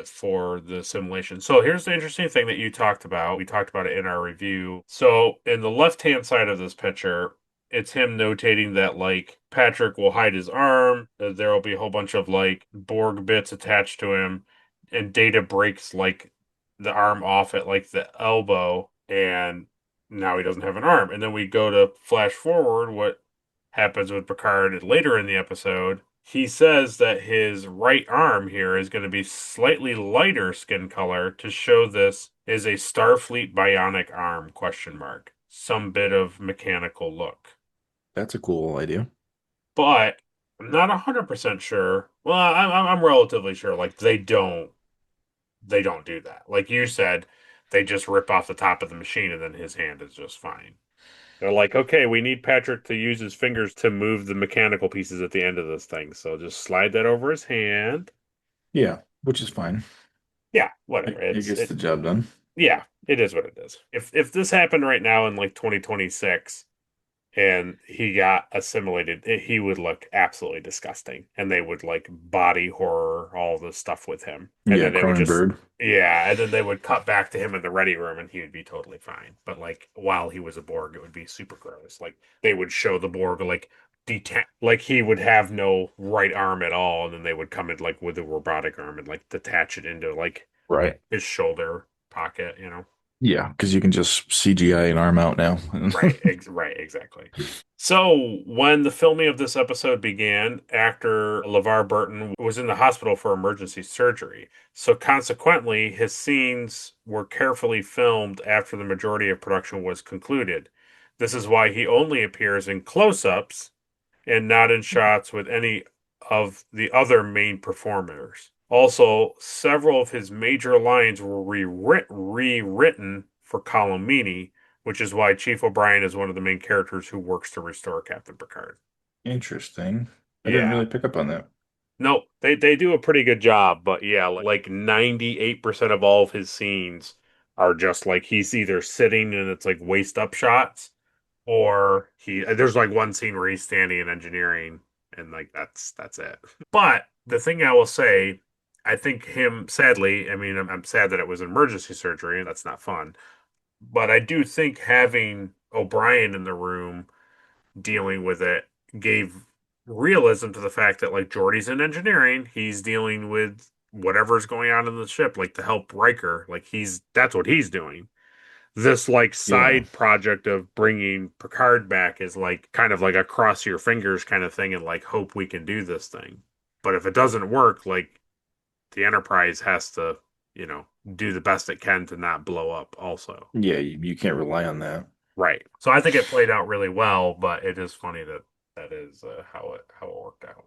for the simulation. So here's the interesting thing that you talked about. We talked about it in our review. So in the left-hand side of this picture, it's him notating that like Patrick will hide his arm. There will be a whole bunch of like Borg bits attached to him, and Data breaks like the arm off at like the elbow, and now he doesn't have an arm. And then we go to flash forward what happens with Picard later in the episode. He says that his right arm here is going to be slightly lighter skin color to show this is a Starfleet bionic arm, question mark. Some bit of mechanical look. That's a cool idea. But I'm not 100% sure. Well, I'm relatively sure like they don't do that. Like you said, they just rip off the top of the machine and then his hand is just fine. They're like, okay, we need Patrick to use his fingers to move the mechanical pieces at the end of this thing. So just slide that over his hand. Yeah, which is fine. Yeah, whatever. It gets the job done. Yeah, it is what it is. If this happened right now in like 2026 and he got assimilated, he would look absolutely disgusting. And they would like body horror all this stuff with him. And Yeah, then they would just, Cronenberg. yeah, and then they would cut back to him in the ready room and he would be totally fine. But like while he was a Borg, it would be super gross. Like they would show the Borg like detach, like he would have no right arm at all. And then they would come in like with a robotic arm and like detach it into like Right. his shoulder pocket, you know? Yeah, because you can just CGI an arm out now. Right, right, exactly. So, when the filming of this episode began, actor LeVar Burton was in the hospital for emergency surgery. So, consequently, his scenes were carefully filmed after the majority of production was concluded. This is why he only appears in close ups and not in shots with any of the other main performers. Also, several of his major lines were rewritten for Colomini, which is why Chief O'Brien is one of the main characters who works to restore Captain Picard. Interesting. I didn't Yeah. really pick up on that. No, they do a pretty good job, but yeah, like 98% of all of his scenes are just like he's either sitting and it's like waist up shots, or there's like one scene where he's standing in engineering and like that's it. But the thing I will say, I think him sadly, I mean I'm sad that it was emergency surgery and that's not fun. But I do think having O'Brien in the room dealing with it gave realism to the fact that like Geordi's in engineering, he's dealing with whatever's going on in the ship, like to help Riker, like that's what he's doing. This like Yeah. side project of bringing Picard back is like kind of like a cross your fingers kind of thing and like hope we can do this thing. But if it doesn't work, like the Enterprise has to, you know, do the best it can to not blow up also. Yeah, you can't rely on that. Right. So I think it played out really well, but it is funny that that is how it worked out.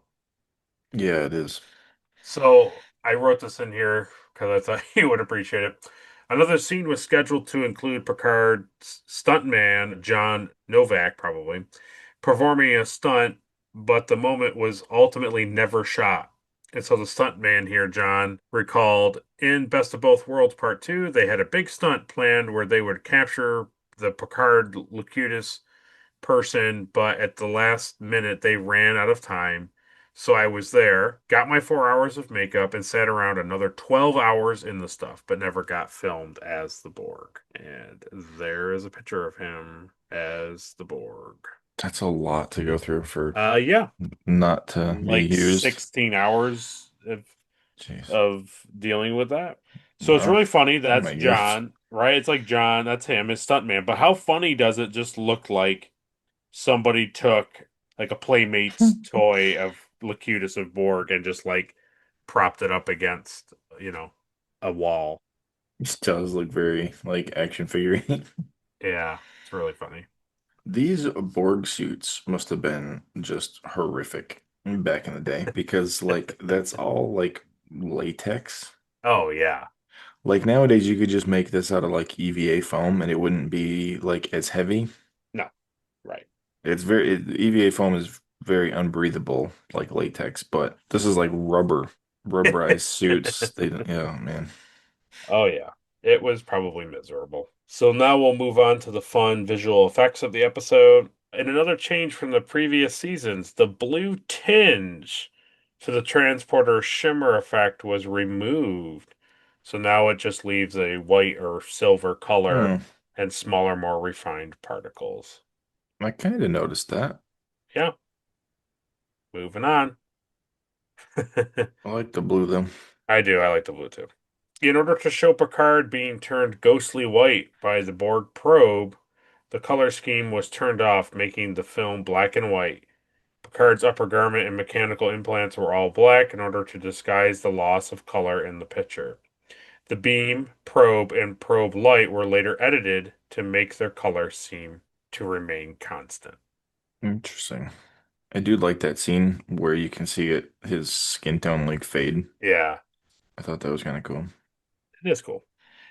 Yeah, it is. So I wrote this in here because I thought you would appreciate it. Another scene was scheduled to include Picard's stuntman, John Novak, probably, performing a stunt, but the moment was ultimately never shot. And so the stuntman here, John, recalled in Best of Both Worlds Part 2, they had a big stunt planned where they would capture the Picard Locutus person, but at the last minute they ran out of time. So I was there, got my 4 hours of makeup, and sat around another 12 hours in the stuff, but never got filmed as the Borg. And there is a picture of him as the Borg. That's a lot to go through for Yeah, not to be like used. 16 hours Jeez. of dealing with that. So it's Wow. really funny. Oh That's my gosh. John, right? It's like John, that's him, his stuntman. But how funny does it just look like somebody took like a Playmates toy of Locutus of Borg and just like propped it up against, you know, a wall. This does look very like action figure. Yeah, it's really funny. These Borg suits must have been just horrific back in the day because like that's all like latex. Oh yeah. Like nowadays you could just make this out of like EVA foam and it wouldn't be like as heavy. No. Right. EVA foam is very unbreathable like latex, but this is like rubberized suits. Yeah, man. Oh yeah. It was probably miserable. So now we'll move on to the fun visual effects of the episode. In another change from the previous seasons, the blue tinge to the transporter shimmer effect was removed. So now it just leaves a white or silver color and smaller, more refined particles. I kind of noticed that. Yeah. Moving on. I like the blue though. I do. I like the blue too. In order to show Picard being turned ghostly white by the Borg probe, the color scheme was turned off, making the film black and white. Picard's upper garment and mechanical implants were all black in order to disguise the loss of color in the picture. The beam, probe, and probe light were later edited to make their color seem to remain constant. Interesting. I do like that scene where you can see his skin tone like fade. Yeah, I thought that was kind of cool. it is cool.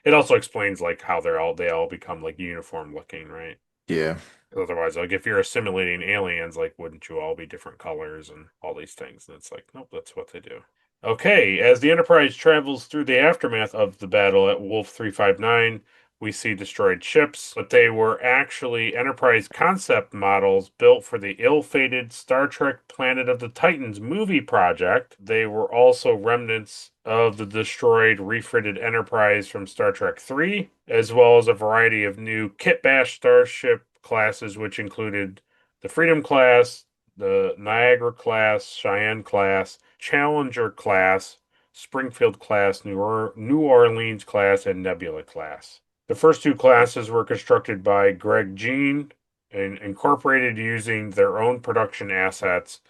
It also explains like how they all become like uniform looking, right? Yeah. Otherwise, like if you're assimilating aliens, like wouldn't you all be different colors and all these things? And it's like, nope, that's what they do. Okay, as the Enterprise travels through the aftermath of the battle at Wolf 359, we see destroyed ships, but they were actually Enterprise concept models built for the ill-fated Star Trek Planet of the Titans movie project. They were also remnants of the destroyed, refitted Enterprise from Star Trek 3, as well as a variety of new Kitbash starship classes, which included the Freedom class, the Niagara class, Cheyenne class, Challenger class, Springfield class, New Orleans class, and Nebula class. The first two classes were constructed by Greg Jean and incorporated using their own production assets,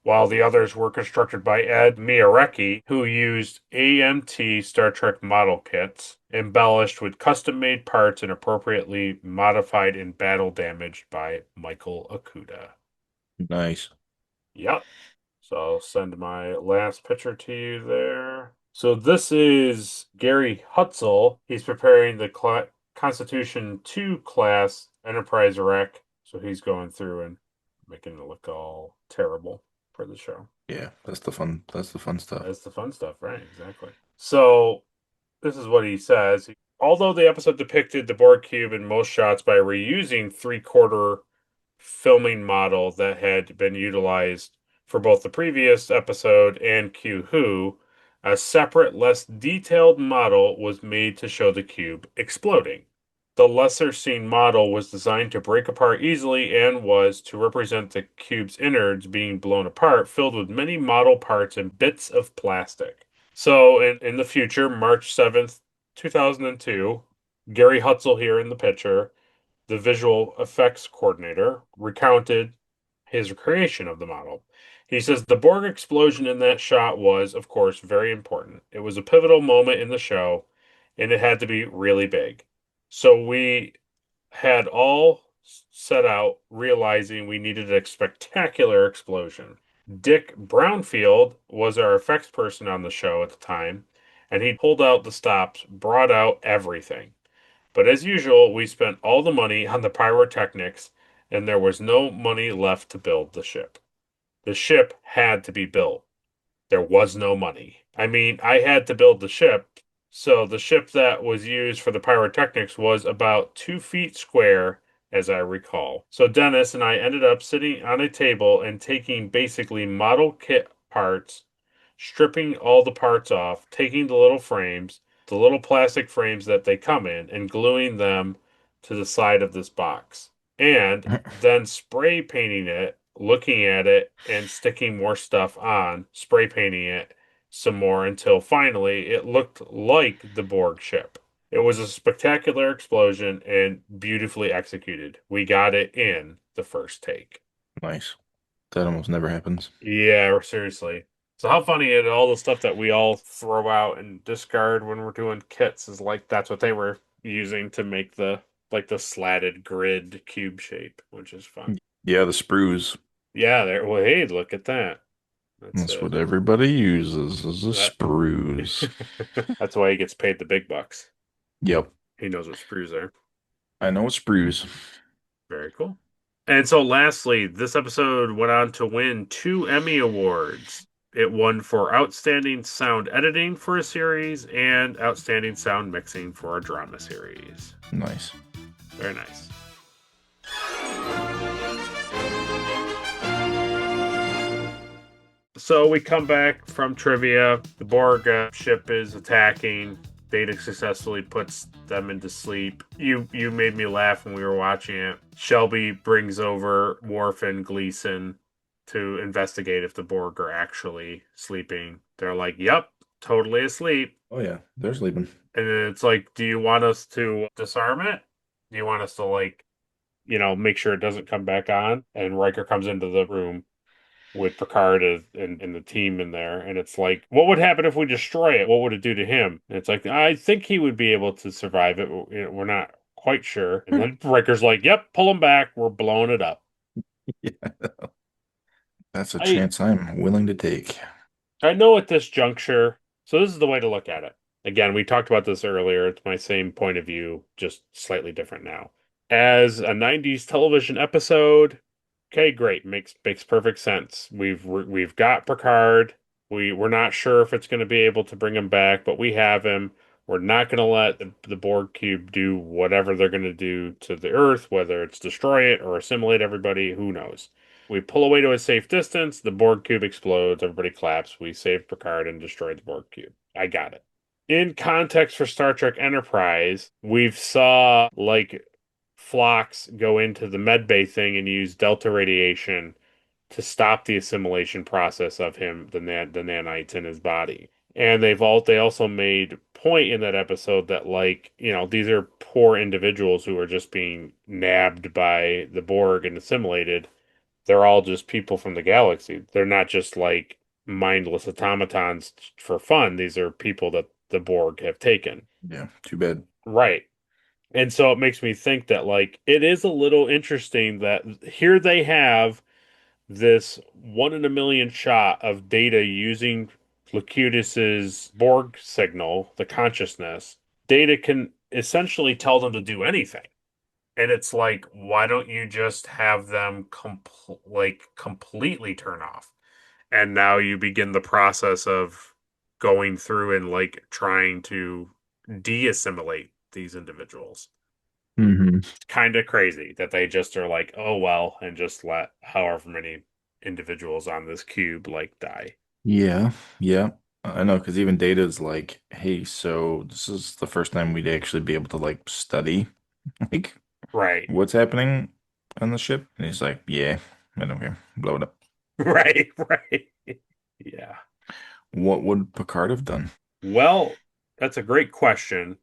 while the others were constructed by Ed Miarecki, who used AMT Star Trek model kits, embellished with custom-made parts and appropriately modified and battle damaged by Michael Okuda. Nice. Yep. So I'll send my last picture to you there. So this is Gary Hutzel. He's preparing the Constitution 2 class Enterprise wreck. So he's going through and making it look all terrible for the show. Yeah, that's the fun. That's the fun stuff. That's the fun stuff, right? Exactly. So this is what he says. Although the episode depicted the Borg cube in most shots by reusing three-quarter filming model that had been utilized for both the previous episode and Q Who, a separate, less detailed model was made to show the cube exploding. The lesser seen model was designed to break apart easily and was to represent the cube's innards being blown apart, filled with many model parts and bits of plastic. So, in the future, March 7th, 2002, Gary Hutzel here in the picture, the visual effects coordinator, recounted his creation of the model. He says the Borg explosion in that shot was, of course, very important. It was a pivotal moment in the show, and it had to be really big. So we had all set out realizing we needed a spectacular explosion. Dick Brownfield was our effects person on the show at the time, and he pulled out the stops, brought out everything. But as usual, we spent all the money on the pyrotechnics, and there was no money left to build the ship. The ship had to be built. There was no money. I mean, I had to build the ship, so the ship that was used for the pyrotechnics was about 2 feet square, as I recall. So Dennis and I ended up sitting on a table and taking basically model kit parts, stripping all the parts off, taking the little frames, the little plastic frames that they come in, and gluing them to the side of this box. And then spray painting it, looking at it, and sticking more stuff on, spray painting it some more until finally it looked like the Borg ship. It was a spectacular explosion and beautifully executed. We got it in the first take. Nice. That almost never happens. Yeah, seriously. So how funny is all the stuff that we all throw out and discard when we're doing kits is like that's what they were using to make the slatted grid cube shape, which is fun. Yeah, the sprues. Yeah, there. Well, hey, look at that. That's what everybody uses is the sprues. That's why he gets paid the big bucks. Yep. He knows what sprues are. I know sprues. Very cool. And so lastly, this episode went on to win 2 Emmy Awards. It won for Outstanding Sound Editing for a series and Outstanding Sound Mixing for a drama series. Nice. Very nice. So we come back from trivia. The Borg ship is attacking. Data successfully puts them into sleep. You made me laugh when we were watching it. Shelby brings over Worf and Gleason to investigate if the Borg are actually sleeping. They're like, "Yep, totally asleep." Oh yeah, they're sleeping. And then it's like, "Do you want us to disarm it? Do you want us to make sure it doesn't come back on?" And Riker comes into the room with Picard and the team in there, and it's like, what would happen if we destroy it? What would it do to him? And it's like, I think he would be able to survive it. We're not quite sure. And then Riker's like, "Yep, pull him back. We're blowing it up." Yeah, that's a I chance I'm willing to take. I know at this juncture, so this is the way to look at it. Again, we talked about this earlier. It's my same point of view, just slightly different now. As a 90s television episode, okay, great. Makes perfect sense. We've got Picard. We're not sure if it's going to be able to bring him back, but we have him. We're not going to let the Borg cube do whatever they're going to do to the Earth, whether it's destroy it or assimilate everybody, who knows. We pull away to a safe distance, the Borg cube explodes, everybody claps, we save Picard and destroy the Borg cube. I got it. In context for Star Trek Enterprise, we've saw like Phlox go into the medbay thing and use delta radiation to stop the assimilation process of him, the nanites in his body. And they also made point in that episode that these are poor individuals who are just being nabbed by the Borg and assimilated. They're all just people from the galaxy. They're not just like mindless automatons for fun. These are people that the Borg have taken. Yeah, too bad. Right. And so it makes me think that it is a little interesting that here they have this 1 in a million shot of Data using Locutus's Borg signal, the consciousness. Data can essentially tell them to do anything. And it's like, why don't you just have them completely turn off? And now you begin the process of going through and trying to de-assimilate these individuals. Hmm. Kind of crazy that they just are like, oh well, and just let however many individuals on this cube die. Yeah, yeah. I know, because even Data's like, hey, so this is the first time we'd actually be able to like study like Right. what's happening on the ship. And he's like, yeah, I don't care. Blow it up. Right, right. Yeah. What would Picard have done? Well, that's a great question.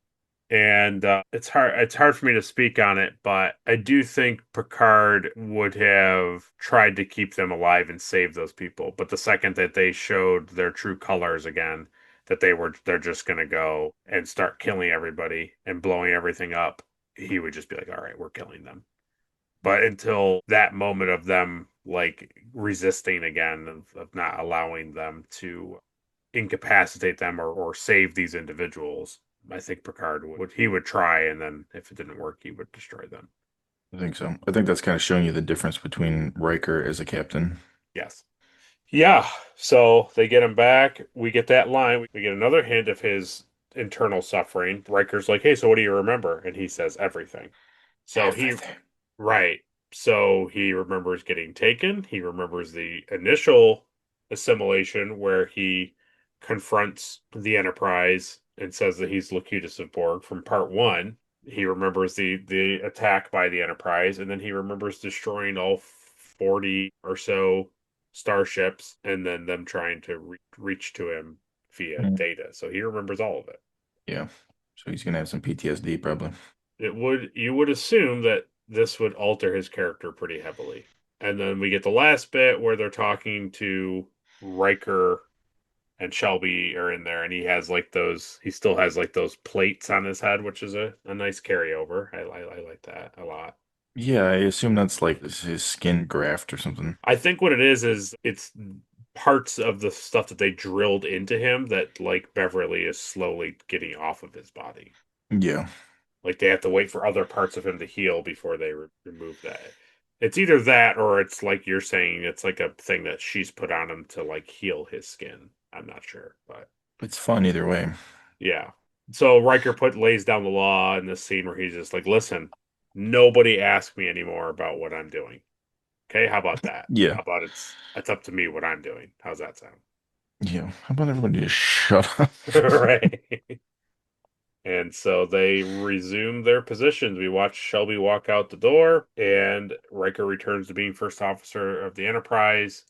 And it's hard for me to speak on it, but I do think Picard would have tried to keep them alive and save those people. But the second that they showed their true colors again, that they're just gonna go and start killing everybody and blowing everything up, he would just be like, all right, we're killing them. But until that moment of them resisting again, of not allowing them to incapacitate them or save these individuals, I think Picard would try, and then if it didn't work, he would destroy them. I think so. I think that's kind of showing you the difference between Riker as a captain. Yes. Yeah. So they get him back. We get that line. We get another hint of his internal suffering. Riker's like, "Hey, so what do you remember?" And he says everything. So Everything. right. So he remembers getting taken. He remembers the initial assimilation where he confronts the Enterprise and says that he's Locutus of Borg from part one. He remembers the attack by the Enterprise, and then he remembers destroying all 40 or so starships, and then them trying to reach to him via Mm. data. So he remembers all of it. Yeah. So he's gonna have some PTSD probably. You would assume that this would alter his character pretty heavily. And then we get the last bit where they're talking to Riker, and Shelby are in there, and he still has those plates on his head, which is a nice carryover. I like that a lot. Yeah, I assume that's like his skin graft or something. I think what it is it's parts of the stuff that they drilled into him that Beverly is slowly getting off of his body. Yeah. They have to wait for other parts of him to heal before they remove that. It's either that or it's like you're saying, it's like a thing that she's put on him to heal his skin. I'm not sure, but It's fun either way. yeah. So Riker lays down the law in this scene where he's just like, listen, nobody ask me anymore about what I'm doing. Okay, how about that? Yeah. How about it's up to me what I'm doing? How's that sound? Yeah. How about everybody just shut up? Right. And so they resume their positions. We watch Shelby walk out the door, and Riker returns to being first officer of the Enterprise.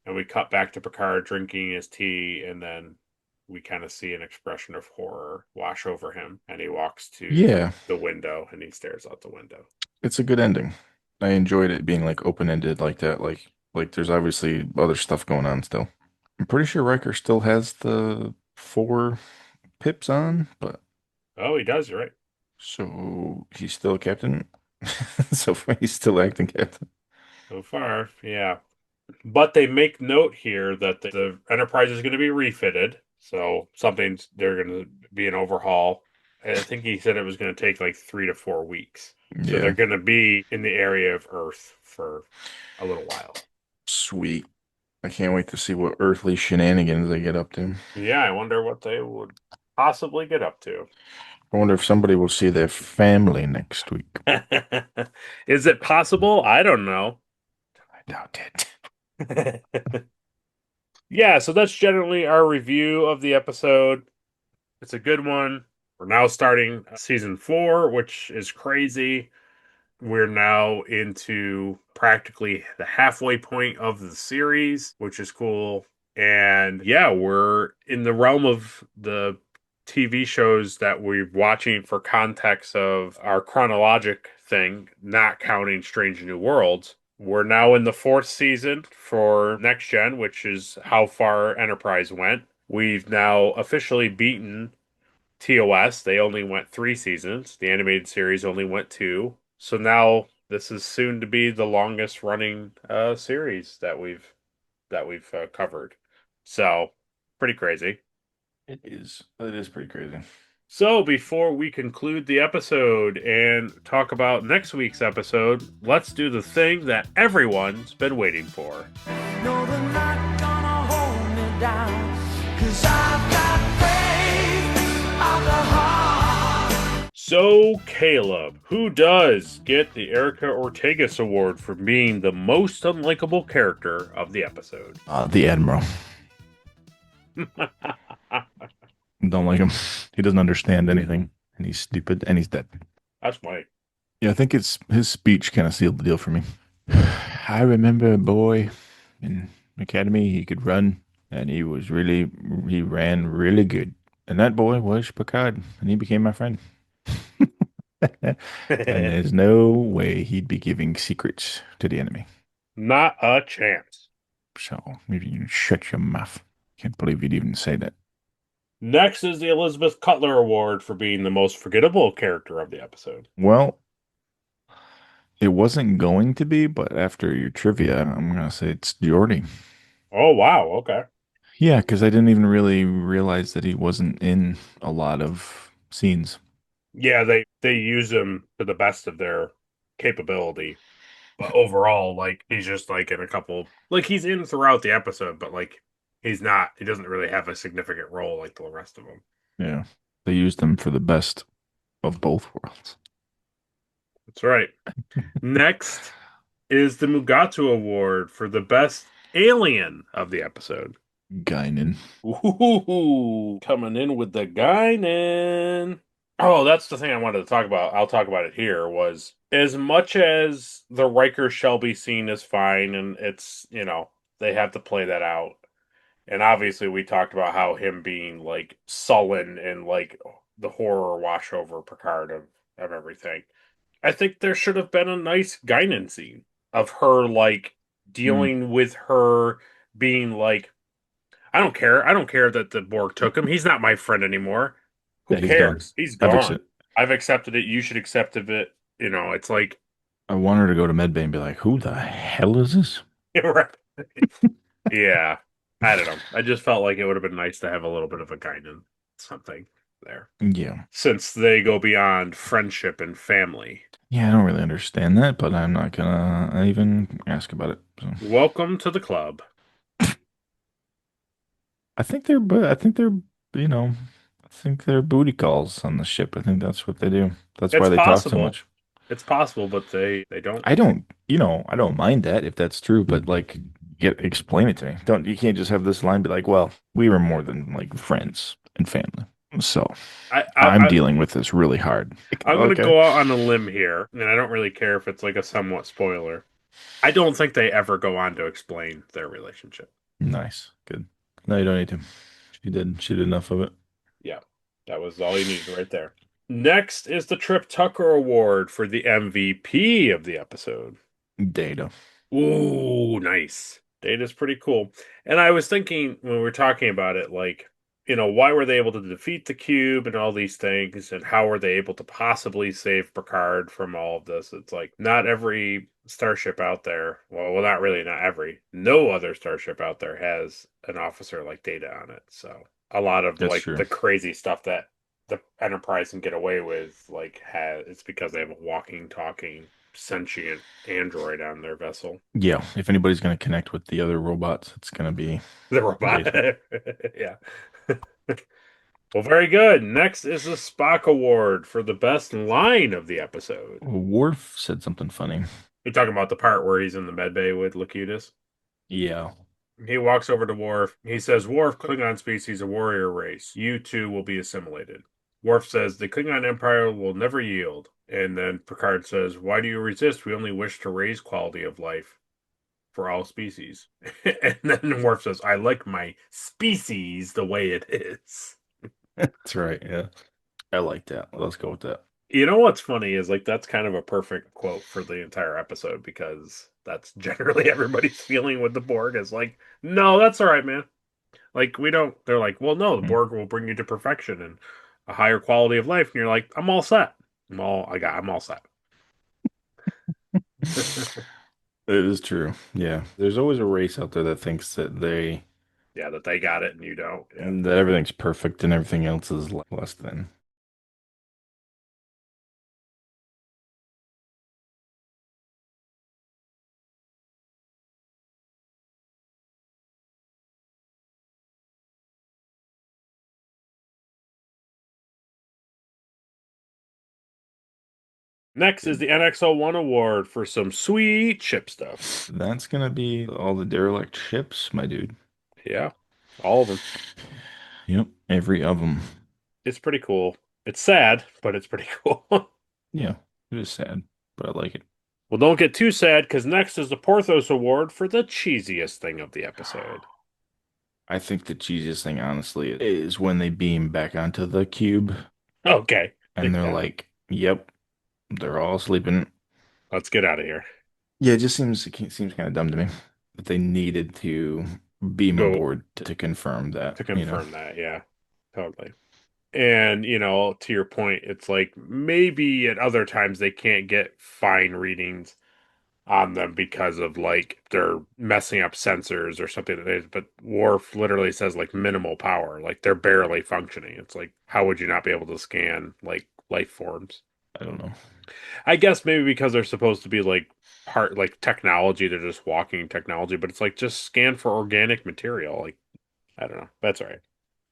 And we cut back to Picard drinking his tea, and then we kind of see an expression of horror wash over him. And he walks to Yeah. the window and he stares out the window. It's a good ending. I enjoyed it being like open-ended like that. Like there's obviously other stuff going on still. I'm pretty sure Riker still has the 4 pips on, but Oh, he does, you're right. so he's still a captain. So far, he's still acting captain. So far, yeah. But they make note here that the Enterprise is going to be refitted. So they're going to be an overhaul. I think he said it was going to take like 3 to 4 weeks. So they're Yeah, going to be in the area of Earth for a little while. sweet. I can't wait to see what earthly shenanigans they get up to. Yeah, I wonder what they would possibly get up to. I wonder if somebody will see their family next week. Is it possible? I don't know. I doubt it. Yeah, so that's generally our review of the episode. It's a good one. We're now starting season 4, which is crazy. We're now into practically the halfway point of the series, which is cool. And yeah, we're in the realm of the TV shows that we're watching for context of our chronologic thing, not counting Strange New Worlds. We're now in the 4th season for Next Gen, which is how far Enterprise went. We've now officially beaten TOS. They only went 3 seasons. The animated series only went 2. So now this is soon to be the longest running series that we've covered. So pretty crazy. It is. It is pretty crazy. So before we conclude the episode and talk about next week's episode, let's do the thing that everyone's been waiting for. No, they're not gonna hold me down, 'cause I've got faith of the heart. So, Caleb, who does get the Erica Ortegas Award for being the most unlikable character of the episode? The Admiral. Don't like him. He doesn't understand anything, and he's stupid, and he's dead. That's Mike. Yeah, I think it's his speech kind of sealed the deal for me. I remember a boy in academy. He could run, and he ran really good. And that boy was Picard, and he became my friend. And there's no way he'd be giving secrets to the enemy. Not a chance. So maybe you shut your mouth. Can't believe you'd even say that. Next is the Elizabeth Cutler Award for being the most forgettable character of the episode. Well, it wasn't going to be, but after your trivia, I'm gonna say it's Geordi. Oh, wow. Okay. Yeah, because I didn't even really realize that he wasn't in a lot of scenes. Yeah, they use him to the best of their capability. But overall, like, he's just like in a couple, like, he's in throughout the episode, but like, he doesn't really have a significant role like the rest of them. Yeah, they used him for the best of both worlds. That's right. Next is the Mugatu Award for the best alien of the episode. Guinan. Ooh, coming in with the Guinan. Oh, that's the thing I wanted to talk about. I'll talk about it here. Was as much as the Riker Shelby scene is fine, and it's, they have to play that out. And obviously, we talked about how him being like sullen and like the horror wash over Picard of everything. I think there should have been a nice Guinan scene of her like dealing with her being like, I don't care. I don't care that the Borg took him. He's not my friend anymore. Who Yeah, he's cares? gone. He's I've gone. I've accepted it. You should accept it. It's like, I want her to go to medbay and be like, "Who the hell is this?" right. Yeah. I don't know. I just felt like it would have been nice to have a little bit of a Guinan something there. Yeah. Since they go beyond friendship and family. Yeah, I don't really understand that, but I'm not gonna even ask about it. So. Welcome to the club. I think they're booty calls on the ship. I think that's what they do. That's It's why they talk so possible. much. It's possible, but they don't. I don't, I don't mind that if that's true, but like, explain it to me. You can't just have this line be like, well, we were more than like friends and family. So I, I'm I, dealing with this really hard. I'm going to Okay. go out on a limb here, and I don't really care if it's like a somewhat spoiler. I don't think they ever go on to explain their relationship. Nice. Good. No, you don't need to. She did enough of it. Yeah, that was all you needed right there. Next is the Trip Tucker Award for the MVP of the episode. Data. Ooh, nice. Data's pretty cool. And I was thinking when we were talking about it, like, why were they able to defeat the cube and all these things, and how were they able to possibly save Picard from all of this? It's like not every starship out there, well, not really, not every, no other starship out there has an officer like Data on it. So a lot of That's like true. the crazy stuff that the Enterprise can get away with, like, it's because they have a walking, talking, sentient android on their vessel. Yeah. If anybody's going to connect with the other robots, it's going to be The robot. Data. Yeah. Well, very good. Next is the Spock Award for the best line of the episode. Worf said something funny. You're talking about the part where he's in the medbay with Locutus? Yeah. He walks over to Worf. He says, Worf, Klingon species, a warrior race. You too will be assimilated. Worf says, the Klingon Empire will never yield. And then Picard says, why do you resist? We only wish to raise quality of life for all species. And then Worf says, I like my species the way it is. That's right. Yeah. I like that. Let's go with that. You know what's funny is like that's kind of a perfect quote for the entire episode because that's generally everybody's feeling with the Borg is like, no, that's all right, man. Like we don't. They're like, well, no, the Hmm. Borg will bring you to perfection and a higher quality of life, and you're like, I'm all set. I'm all set. It is true. Yeah. There's always a race out there that thinks Yeah, that they got it and you don't. Yeah. that everything's perfect and everything else is less than. Next is the NX-01 award for some sweet ship stuff. That's gonna be all the derelict ships, my dude. Yeah, all of them. Yep, every of them. It's pretty cool. It's sad, but it's pretty cool. Yeah, it is sad, but I like it. Well, don't get too sad because next is the Porthos Award for the cheesiest thing of the episode. I think the cheesiest thing, honestly, is when they beam back onto the cube Okay. and they're Yeah. like, "Yep, they're all sleeping." Let's get out of here. Yeah, it seems kind of dumb to me that they needed to beam Go aboard to confirm that, to confirm that. Yeah, totally. And, to your point, it's like maybe at other times they can't get fine readings on them because of like they're messing up sensors or something that is, but Worf literally says like minimal power, like they're barely functioning. It's like, how would you not be able to scan like life forms? I don't know. I guess maybe because they're supposed to be like part like technology, they're just walking technology, but it's like just scan for organic material. Like, I don't know. That's all right.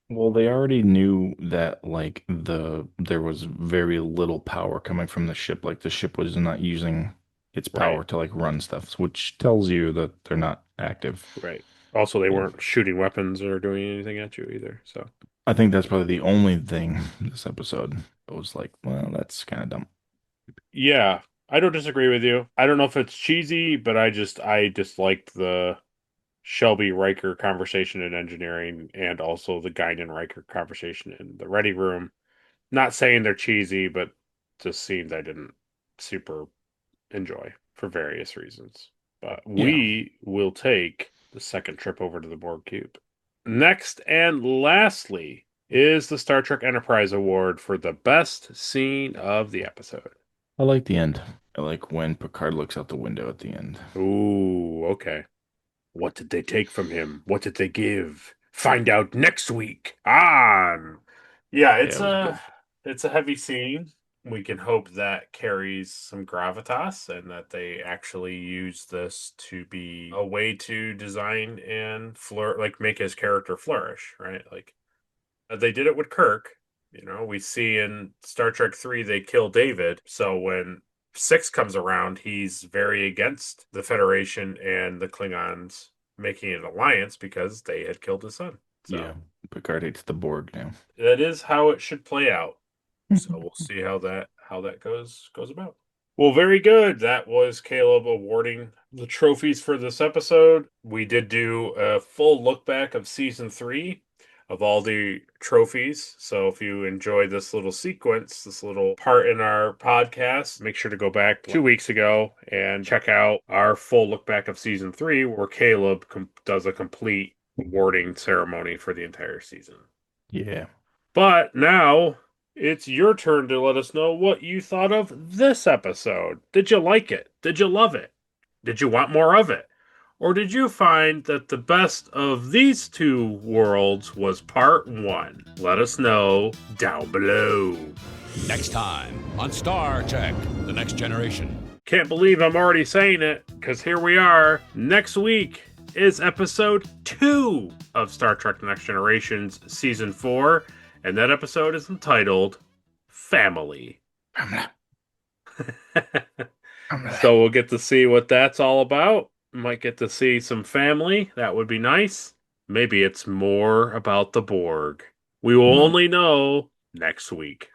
Well, they already knew that like there was very little power coming from the ship. Like the ship was not using its power Right. to like run stuff, which tells you that they're not active. Right. Also, they Yeah. weren't shooting weapons or doing anything at you either. So, I think that's probably the only thing this episode that was like, well, that's kind of dumb. yeah, I don't disagree with you. I don't know if it's cheesy, but I just liked the Shelby Riker conversation in engineering and also the Guinan Riker conversation in the ready room. Not saying they're cheesy, but just scenes I didn't super enjoy for various reasons. But Yeah. we will take the second trip over to the Borg Cube. Next and lastly is the Star Trek Enterprise Award for the best scene of the episode. I like the end. I like when Picard looks out the window at the end. Ooh, okay. What did they take from him? What did they give? Find out next week on. Yeah, Yeah, it was good. it's a heavy scene. We can hope that carries some gravitas and that they actually use this to be a way to design and like make his character flourish, right? Like they did it with Kirk. We see in Star Trek 3 they kill David. So when 6 comes around, he's very against the Federation and the Klingons making an alliance because they had killed his son. So Yeah, Picard hates the Borg now. that is how it should play out. So we'll see how that goes about. Well, very good. That was Caleb awarding the trophies for this episode. We did do a full look back of season 3 of all the trophies. So if you enjoyed this little sequence, this little part in our podcast, make sure to go back 2 weeks ago and check out our full look back of season 3, where Caleb does a complete awarding ceremony for the entire season. Yeah. But now it's your turn to let us know what you thought of this episode. Did you like it? Did you love it? Did you want more of it? Or did you find that the best of these 2 worlds was part 1? Let us know down below. Next time on Star Trek: The Next Generation. Can't believe I'm already saying it, because here we are. Next week is episode 2 of Star Trek: The Next Generation's season 4, and that episode is entitled Family. So we'll get to see what that's all about. Might get to see some family. That would be nice. Maybe it's more about the Borg. We will only know next week.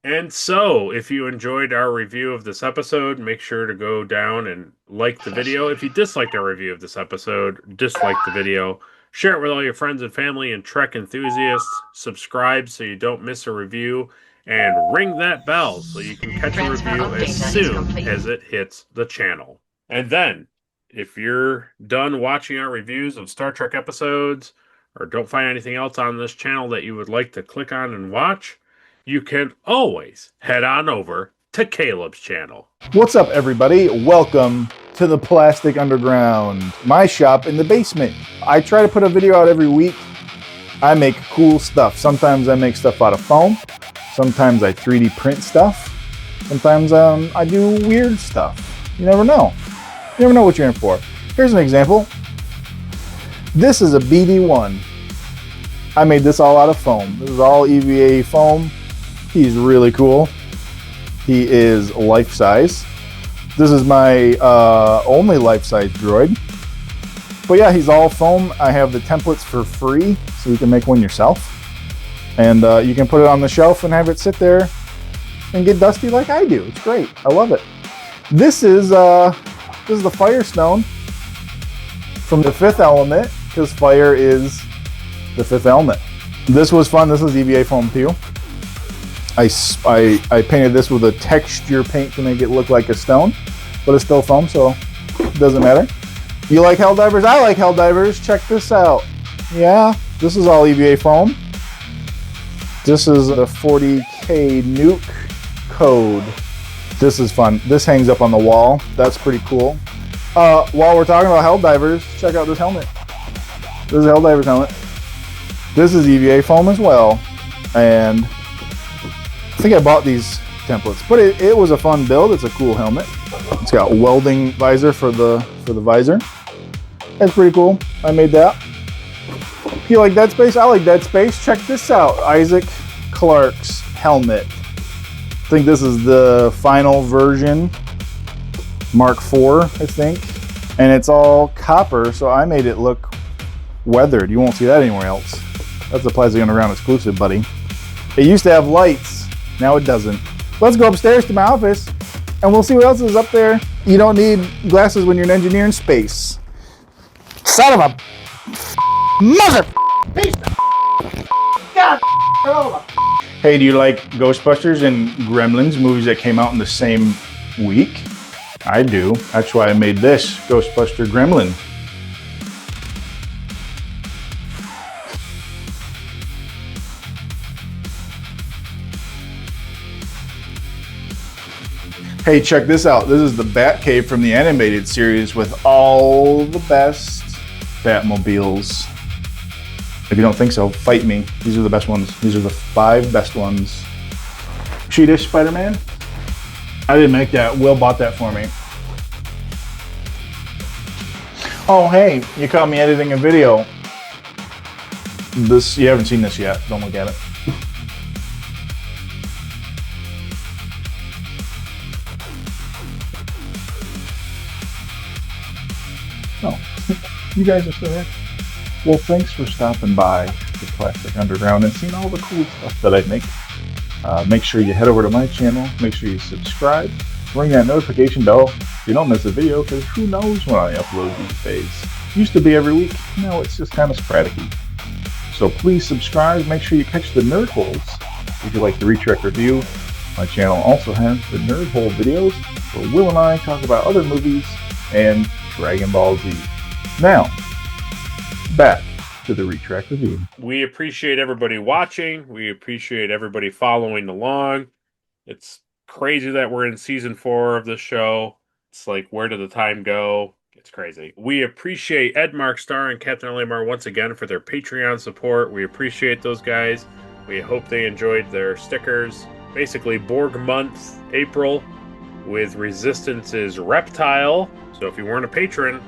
And so, if you enjoyed our review of this episode, make sure to go down and like the video. If you disliked our review of this episode, dislike the video. Share it with all your friends and family and Trek enthusiasts. Subscribe so you don't miss a review. And ring that bell so you can catch a review as soon as it hits the channel. And then, if you're done watching our reviews of Star Trek episodes, or don't find anything else on this channel that you would like to click on and watch, you can always head on over to Caleb's channel. What's up, everybody? Welcome to the Plastic Underground, my shop in the basement. I try to put a video out every week. I make cool stuff. Sometimes I make stuff out of foam. Sometimes I 3D print stuff. Sometimes I do weird stuff. You never know. You never know what you're in for. Here's an example. This is a BD-1. I made this all out of foam. This is all EVA foam. He's really cool. He is life-size. This is my only life-size droid. But yeah, he's all foam. I have the templates for free, so you can make one yourself. And you can put it on the shelf and have it sit there and get dusty like I do. It's great. I love it. This is the Firestone from the Fifth Element, because fire is the fifth element. This was fun. This is EVA foam too. I painted this with a texture paint to make it look like a stone, but it's still foam, so it doesn't matter. You like Helldivers? I like Helldivers. Check this out. Yeah, this is all EVA foam. This is the 40K nuke code. This is fun. This hangs up on the wall. That's pretty cool. While we're talking about Helldivers, check out this helmet. This is a Helldivers helmet. This is EVA foam as well. And I think I bought these templates, but it was a fun build. It's a cool helmet. It's got welding visor for the visor. That's pretty cool. I made that. If you like Dead Space, I like Dead Space. Check this out. Isaac Clarke's helmet. I think this is the final version, Mark IV, I think. And it's all copper, so I made it look weathered. You won't see that anywhere else. That's a Plastic Underground exclusive, buddy. It used to have lights. Now it doesn't. Let's go upstairs to my office, and we'll see what else is up there. You don't need glasses when you're an engineer in space. Son of a mother. God. Hey, do you like Ghostbusters and Gremlins, movies that came out in the same week? I do. That's why I made this Ghostbuster Gremlin. Hey, check this out. This is the Batcave from the animated series with all the best Batmobiles. If you don't think so, fight me. These are the best ones. These are the 5 best ones. Cheetish Spider-Man? I didn't make that. Will bought that for me. Oh, hey, you caught me editing a video. You haven't seen this yet. Don't look at it. You guys are still here? Well, thanks for stopping by the Classic Underground and seeing all the cool stuff that I make. Make sure you head over to my channel. Make sure you subscribe. Ring that notification bell so you don't miss a video, because who knows when I upload these days. Used to be every week. Now it's just kind of sporadic. So please subscribe. Make sure you catch the Nerd Holes if you like the Retrek review. My channel also has the Nerd Hole videos where Will and I talk about other movies and Dragon Ball Z. Now, back to the Retrek review. We appreciate everybody watching. We appreciate everybody following along. It's crazy that we're in season 4 of the show. It's like, where did the time go? It's crazy. We appreciate Ed Mark Starr and Captain Olimar once again for their Patreon support. We appreciate those guys. We hope they enjoyed their stickers. Basically, Borg Month, April, with Resistance's Reptile. So if you weren't a patron,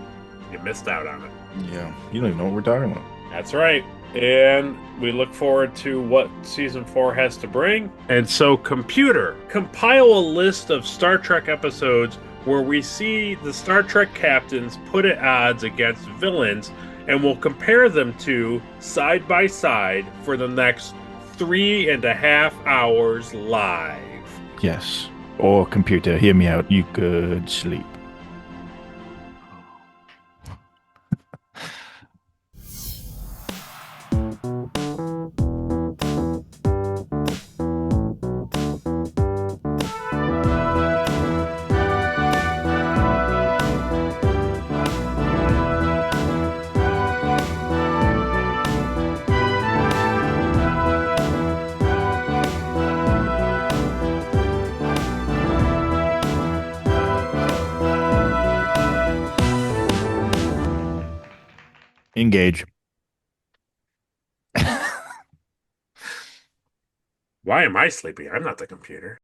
you missed out on it. Yeah, you don't even know what we're talking about. That's right. And we look forward to what season 4 has to bring. And so, computer, compile a list of Star Trek episodes where we see the Star Trek captains put at odds against villains, and we'll compare them to side by side for the next 3.5 hours live. Yes. Or computer, hear me out. You could sleep. Engage. Why am I sleepy? I'm not the computer.